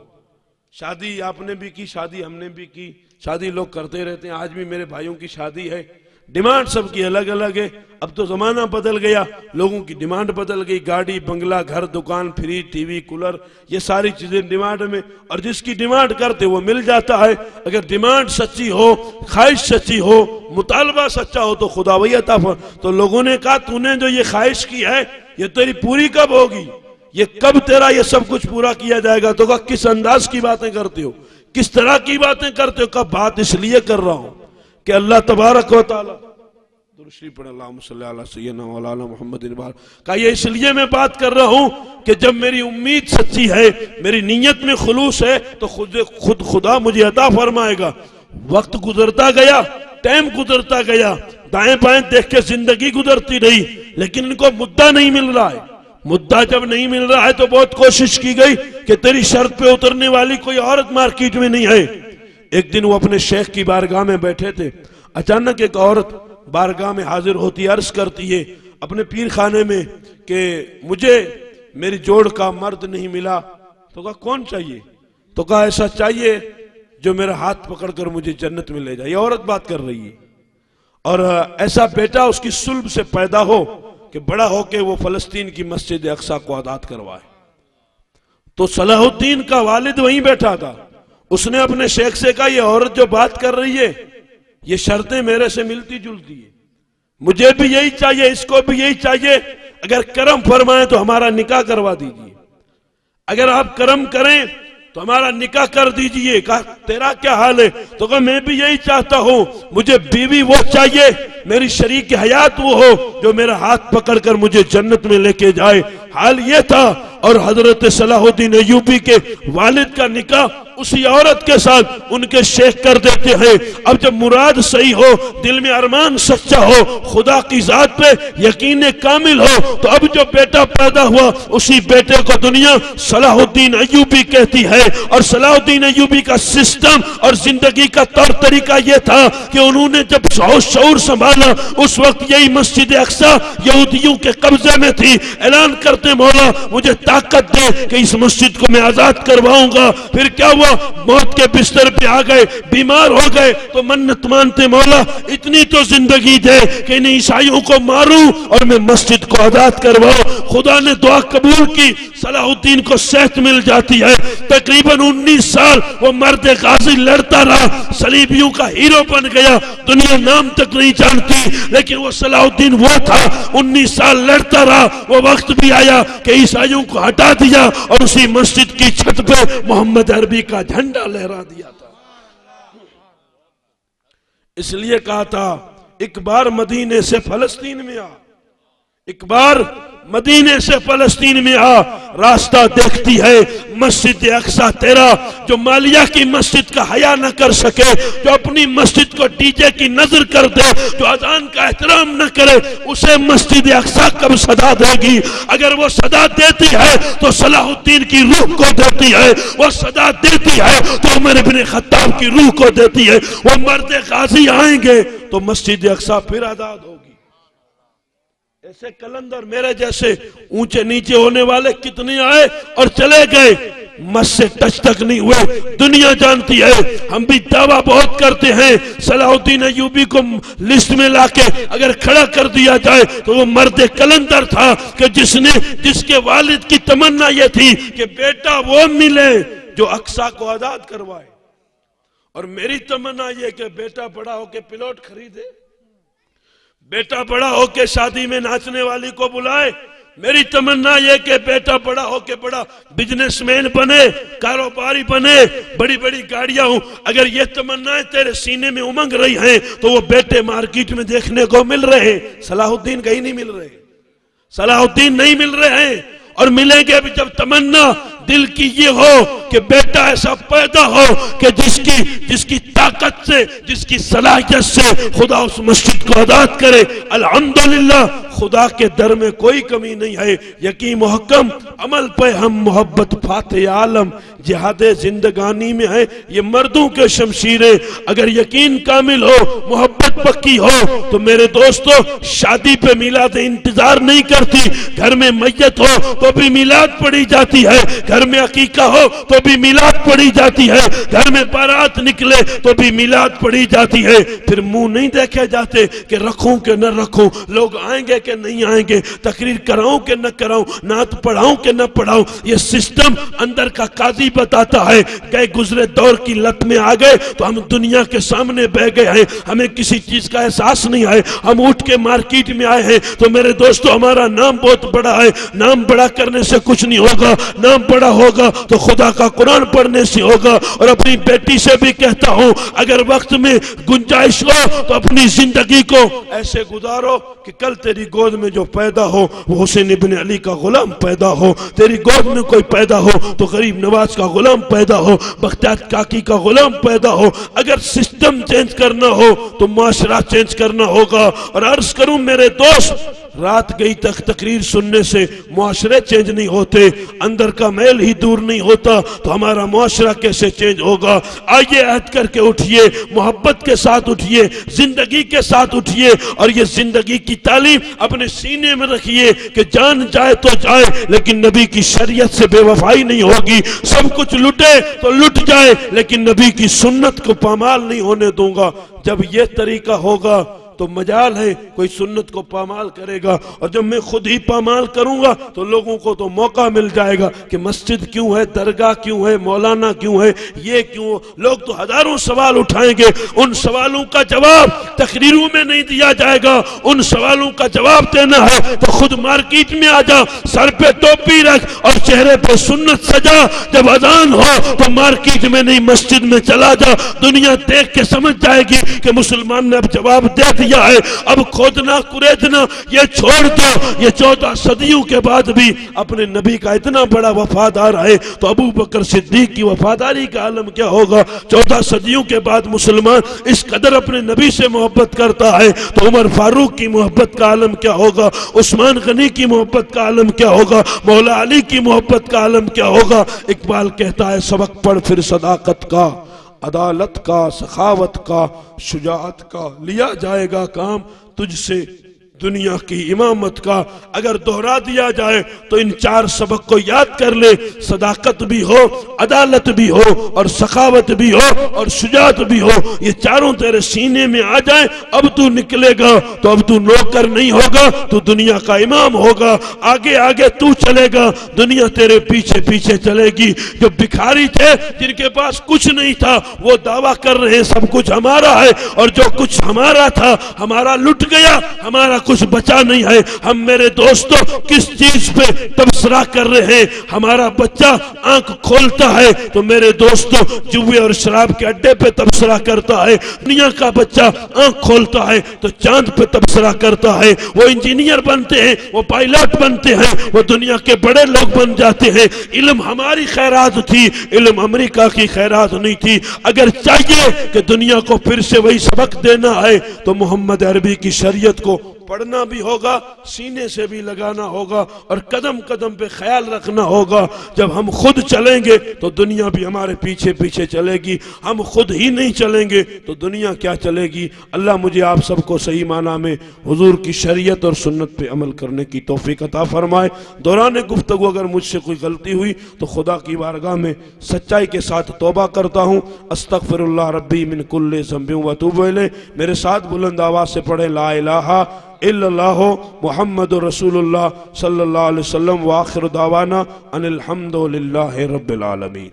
Speaker 1: شادی آپ نے بھی کی، شادی ہم نے بھی کی، شادی لوگ کرتے رہتے ہیں، آج بھی میرے بھائیوں کی شادی ہے، ڈیمانڈ سب کی الگ الگ ہے۔ اب تو زمانہ بدل گیا، لوگوں کی ڈیمانڈ بدل گئی، گاڑی بنگلہ گھر دکان فریج ٹی وی کولر، یہ ساری چیزیں ڈیمانڈ میں، اور جس کی ڈیمانڈ کرتے وہ مل جاتا ہے۔ اگر ڈیمانڈ سچی ہو، خواہش سچی ہو، مطالبہ سچا ہو تو خدا وہی عطا فرمائے۔ تو لوگوں نے کہا تو نے جو یہ خواہش کی ہے یہ تیری پوری کب ہوگی، یہ کب تیرا یہ سب کچھ پورا کیا جائے گا؟ تو کہا کس انداز کی باتیں کرتے ہو، کس طرح کی باتیں کرتے ہو؟ کہا بات اس لیے کر رہا ہوں کہ اللہ تبارک و تعالی درود شریف پڑھ اللہم صلی علی سیدنا مولانا محمد انبار، کہا یہ اس لیے میں بات کر رہا ہوں کہ جب میری امید سچی ہے، میری نیت میں خلوص ہے تو خود خدا مجھے عطا فرمائے گا۔ وقت گزرتا گیا، ٹائم گزرتا گیا، دائیں بائیں دیکھ کے زندگی گزرتی رہی، لیکن ان کو مدعا نہیں مل رہا ہے۔ مدعا جب نہیں مل رہا ہے تو بہت کوشش کی گئی کہ تیری شرط پہ اترنے والی کوئی عورت مارکیٹ میں نہیں ہے۔ ایک دن وہ اپنے شیخ کی بارگاہ میں بیٹھے تھے، اچانک ایک عورت بارگاہ میں حاضر ہوتی، عرض کرتی ہے اپنے پیر خانے میں کہ مجھے میری جوڑ کا مرد نہیں ملا۔ تو کہا کون چاہیے؟ تو کہا ایسا چاہیے جو میرا ہاتھ پکڑ کر مجھے جنت میں لے جائے۔ یہ عورت بات کر رہی ہے، اور ایسا بیٹا اس کی صلب سے پیدا ہو کہ بڑا ہو کے وہ فلسطین کی مسجد اقصی کو آزاد کروائے۔ تو صلاح الدین کا والد وہیں بیٹھا تھا، اس نے اپنے شیخ سے کہا یہ عورت جو بات کر رہی ہے یہ شرطیں میرے سے ملتی جلتی ہیں، مجھے بھی یہی چاہیے، اس کو بھی یہی چاہیے، اگر کرم فرمائیں تو ہمارا نکاح کروا دیجئے، اگر آپ کرم کریں تو ہمارا نکاح کر دیجئے۔ کہا تیرا کیا حال ہے؟ تو کہا میں بھی یہی چاہتا ہوں، مجھے بیوی وہ چاہیے، میری شریک حیات وہ ہو جو میرا ہاتھ پکڑ کر مجھے جنت میں لے کے جائے۔ حال یہ تھا، اور حضرت صلاح الدین ایوبی کے والد کا نکاح اسی عورت کے ساتھ ان کے شیخ کر دیتے ہیں۔ اب جب مراد صحیح ہو، دل میں ارمان سچا ہو، خدا کی ذات پہ یقین کامل ہو، تو اب جو بیٹا پیدا ہوا اسی بیٹے کو دنیا صلاح الدین ایوبی کہتی ہے۔ اور صلاح الدین ایوبی کا سسٹم اور زندگی کا طور طریقہ یہ تھا کہ انہوں نے جب شعور سنبھالا اس وقت یہی مسجد اقصی یہودیوں کے قبضے میں تھی۔ اعلان کرتے مولا مجھے طاقت دے کہ اس مسجد کو میں آزاد کرواؤں گا۔ پھر کیا ہوا؟ موت کے بستر پہ آ گئے، بیمار ہو گئے تو منت مانتے مولا اتنی تو زندگی دے کہ ان عیسائیوں کو ماروں اور میں مسجد کو آزاد کرواؤں۔ خدا نے دعا قبول کی، صلاح الدین کو صحت مل جاتی ہے۔ تقریباً 19 سال وہ مرد غازی لڑتا رہا، صلیبیوں کا ہیرو بن گیا، دنیا نام تک نہیں جانتی، لیکن وہ صلاح الدین وہ تھا، 19 سال لڑتا رہا۔ وہ وقت بھی آیا کہ عیسائیوں کو ہٹا دیا اور اسی مسجد کی چھت پہ محمد عربی کا جھنڈا لہرا دیا تھا۔ اس لیے کہا تھا ایک بار مدینے سے فلسطین میں آ، ایک بار مدینے سے فلسطین میں آ، راستہ دیکھتی ہے مسجد اقصی تیرا۔ جو مالیہ کی مسجد کا حیا نہ کر سکے، جو اپنی مسجد کو ڈی جے کی نظر کر دے، جو اذان کا احترام نہ کرے، اسے مسجد اقصی کب صدا دے گی؟ اگر وہ صدا دیتی ہے تو صلاح الدین کی روح کو دیتی ہے، وہ صدا دیتی ہے تو عمر بن خطاب کی روح کو دیتی ہے۔ وہ مرد غازی آئیں گے تو مسجد اقصی پھر آزاد ہوگی۔ ایسے کلندر میرے جیسے اونچے نیچے ہونے والے کتنے آئے اور چلے گئے، مس سے ٹچ تک نہیں ہوئے۔ دنیا جانتی ہے، ہم بھی دعویٰ بہت کرتے ہیں، صلاح الدین ایوبی کو لسٹ میں لا کے اگر کھڑا کر دیا جائے تو وہ مرد کلندر تھا کہ جس کے والد کی تمنا یہ تھی کہ بیٹا وہ ملے جو اقصی کو آزاد کروائے، اور میری تمنا یہ کہ بیٹا بڑا ہو کے پلوٹ خریدے، بیٹا بڑا ہو کے شادی میں ناچنے والی کو بلائے۔ میری تمنا یہ کہ بیٹا بڑا ہو کے بڑا بزنس مین بنے، کاروباری بنے، بڑی بڑی گاڑیاں ہوں۔ اگر یہ تمنائیں تیرے سینے میں امنگ رہی ہیں تو وہ بیٹے مارکیٹ میں دیکھنے کو مل رہے ہیں، صلاح الدین کہیں نہیں مل رہے، صلاح الدین نہیں مل رہے ہیں، اور ملیں گے بھی جب تمنا دل کی یہ ہو کہ بیٹا ایسا پیدا ہو کہ جس کی طاقت سے، جس کی صلاحیت سے خدا اس مسجد کو آزاد کرے۔ الحمدللہ خدا کے در میں کوئی کمی نہیں ہے، یقین محکم عمل پہ ہم محبت فاتح عالم جہاد زندگانی میں ہے، یہ مردوں کے شمشیریں، اگر یقین کامل ہو، محبت پکی ہو تو میرے دوستو شادی پہ میلاد انتظار نہیں کرتی، گھر میں میت ہو تو بھی میلاد پڑھی جاتی ہے، گھر میں عقیقہ ہو تو بھی میلاد پڑھی جاتی ہے، گھر میں بارات نکلے تو بھی میلاد پڑھی جاتی ہے، پھر منہ نہیں دیکھے جاتے کہ رکھوں کہ نہ رکھوں، لوگ آئیں گے کہ نہیں آئیں گے، تقریر کراؤں کہ نہ کراؤں، نعت پڑھاؤں کہ نہ پڑھاؤں، یہ سسٹم اندر کا قاضی بتاتا ہے۔ گئے گزرے دور کی لت میں آ گئے تو ہم دنیا کے سامنے بہ گئے ہیں، ہمیں کسی چیز کا احساس نہیں ہے، ہم اٹھ کے مارکیٹ میں آئے ہیں تو میرے دوستو ہمارا نام بہت بڑا ہے، نام بڑا کرنے سے کچھ نہیں ہوگا، نام بڑا ہوگا تو خدا کا قرآن پڑھنے سے ہوگا۔ اور اپنی بیٹی سے بھی کہتا ہوں اگر وقت میں گنجائش ہو تو اپنی زندگی کو ایسے گزارو کہ کل تیری گود میں جو پیدا ہو وہ حسین ابن علی کا غلام پیدا ہو، تیری گود میں کوئی پیدا ہو تو غریب نواز کا غلام پیدا ہو، بختیار کاکی کا غلام پیدا ہو۔ اگر سسٹم چینج کرنا ہو تو معاشرہ چینج کرنا ہوگا۔ اور عرض کروں میرے دوست، رات گئی تک تقریر سننے سے معاشرے چینج نہیں ہوتے، اندر کا میل ہی دور نہیں ہوتا تو ہمارا معاشرہ کیسے چینج ہوگا؟ آئیے عہد کر کے اٹھئے، محبت کے ساتھ اٹھئے، زندگی کے ساتھ اٹھئے، اور یہ زندگی کی تعلیم اپنے سینے میں رکھئے کہ جان جائے تو جائے لیکن نبی کی شریعت سے بے وفائی نہیں ہوگی، سب کچھ لٹے تو لٹ جائے لیکن نبی کی سنت کو پامال نہیں ہونے دوں گا۔ جب یہ طریقہ ہوگا تو مجال ہے کوئی سنت کو پامال کرے گا، اور جب میں خود ہی پامال کروں گا تو لوگوں کو تو موقع مل جائے گا کہ مسجد کیوں ہے، درگاہ کیوں ہے، مولانا کیوں ہے، یہ کیوں۔ لوگ تو ہزاروں سوال اٹھائیں گے، ان سوالوں کا جواب تقریروں میں نہیں دیا جائے گا، ان سوالوں کا جواب دینا ہے تو خود مارکیٹ میں آ جا، سر پہ ٹوپی رکھ اور چہرے پہ سنت سجا، جب اذان ہو تو مارکیٹ میں نہیں مسجد میں چلا جا، دنیا دیکھ کے سمجھ جائے گی کہ مسلمان نے اب جواب دے دیا ہے، اب کھودنا کریدنا یہ چھوڑ دو۔ یہ 14 صدیوں کے بعد بھی اپنے نبی کا اتنا بڑا وفادار ہے تو ابو بکر صدیق کی وفاداری کا عالم کیا ہوگا؟ 14 صدیوں کے بعد مسلمان اس قدر اپنے نبی سے محبت کرتا ہے تو عمر فاروق کی محبت کا عالم کیا ہوگا؟ عثمان غنی کی محبت کا عالم کیا ہوگا؟ مولا علی کی محبت کا عالم کیا ہوگا؟ اقبال کہتا ہے سبق پڑھ پھر صداقت کا، عدالت کا، سخاوت کا، شجاعت کا، لیا جائے گا کام تجھ سے دنیا کی امامت کا۔ اگر دہرا دیا جائے تو ان 4 سبق کو یاد کر لے، صداقت بھی ہو، عدالت بھی ہو، اور سخاوت بھی ہو، اور شجاعت بھی ہو، یہ چاروں تیرے سینے میں آ جائیں، اب تو نکلے گا تو اب تو نوکر نہیں ہوگا، تو دنیا کا امام ہوگا، آگے آگے تو چلے گا، دنیا تیرے پیچھے پیچھے چلے گی۔ جو بھکاری تھے جن کے پاس کچھ نہیں تھا وہ دعویٰ کر رہے سب کچھ ہمارا ہے، اور جو کچھ ہمارا تھا ہمارا لٹ گیا، ہمارا کچھ بچا نہیں ہے۔ ہم میرے دوستو کس چیز پہ تبصرہ کر رہے ہیں؟ ہمارا بچہ آنکھ کھولتا ہے تو میرے دوستو جوئے اور شراب کے اڈے پہ تبصرہ کرتا ہے، دنیا کا بچہ آنکھ کھولتا ہے تو چاند پہ تبصرہ کرتا ہے، وہ انجینئر بنتے ہیں، وہ پائلٹ بنتے ہیں، وہ دنیا کے بڑے لوگ بن جاتے ہیں۔ علم ہماری خیرات تھی، علم امریکہ کی خیرات نہیں تھی۔ اگر چاہیے کہ دنیا کو پھر سے وہی سبق دینا ہے تو محمد عربی کی شریعت کو پڑھنا بھی ہوگا، سینے سے بھی لگانا ہوگا، اور قدم قدم پہ خیال رکھنا ہوگا۔ جب ہم خود چلیں گے تو دنیا بھی ہمارے پیچھے پیچھے چلے گی، ہم خود ہی نہیں چلیں گے تو دنیا کیا چلے گی؟ اللہ مجھے آپ سب کو صحیح معنی میں حضور کی شریعت اور سنت پہ عمل کرنے کی توفیق عطا فرمائے۔ دوران گفتگو اگر مجھ سے کوئی غلطی ہوئی تو خدا کی بارگاہ میں سچائی کے ساتھ توبہ کرتا ہوں۔ استغفر اللہ ربی من کل ذنب و اتوب الیہ۔ میرے ساتھ بلند آواز سے پڑھیں لا الہ الا اللہ محمد رسول اللہ صلی اللہ علیہ وسلم، وآخر دعوانا ان الحمد للہ رب العالمین۔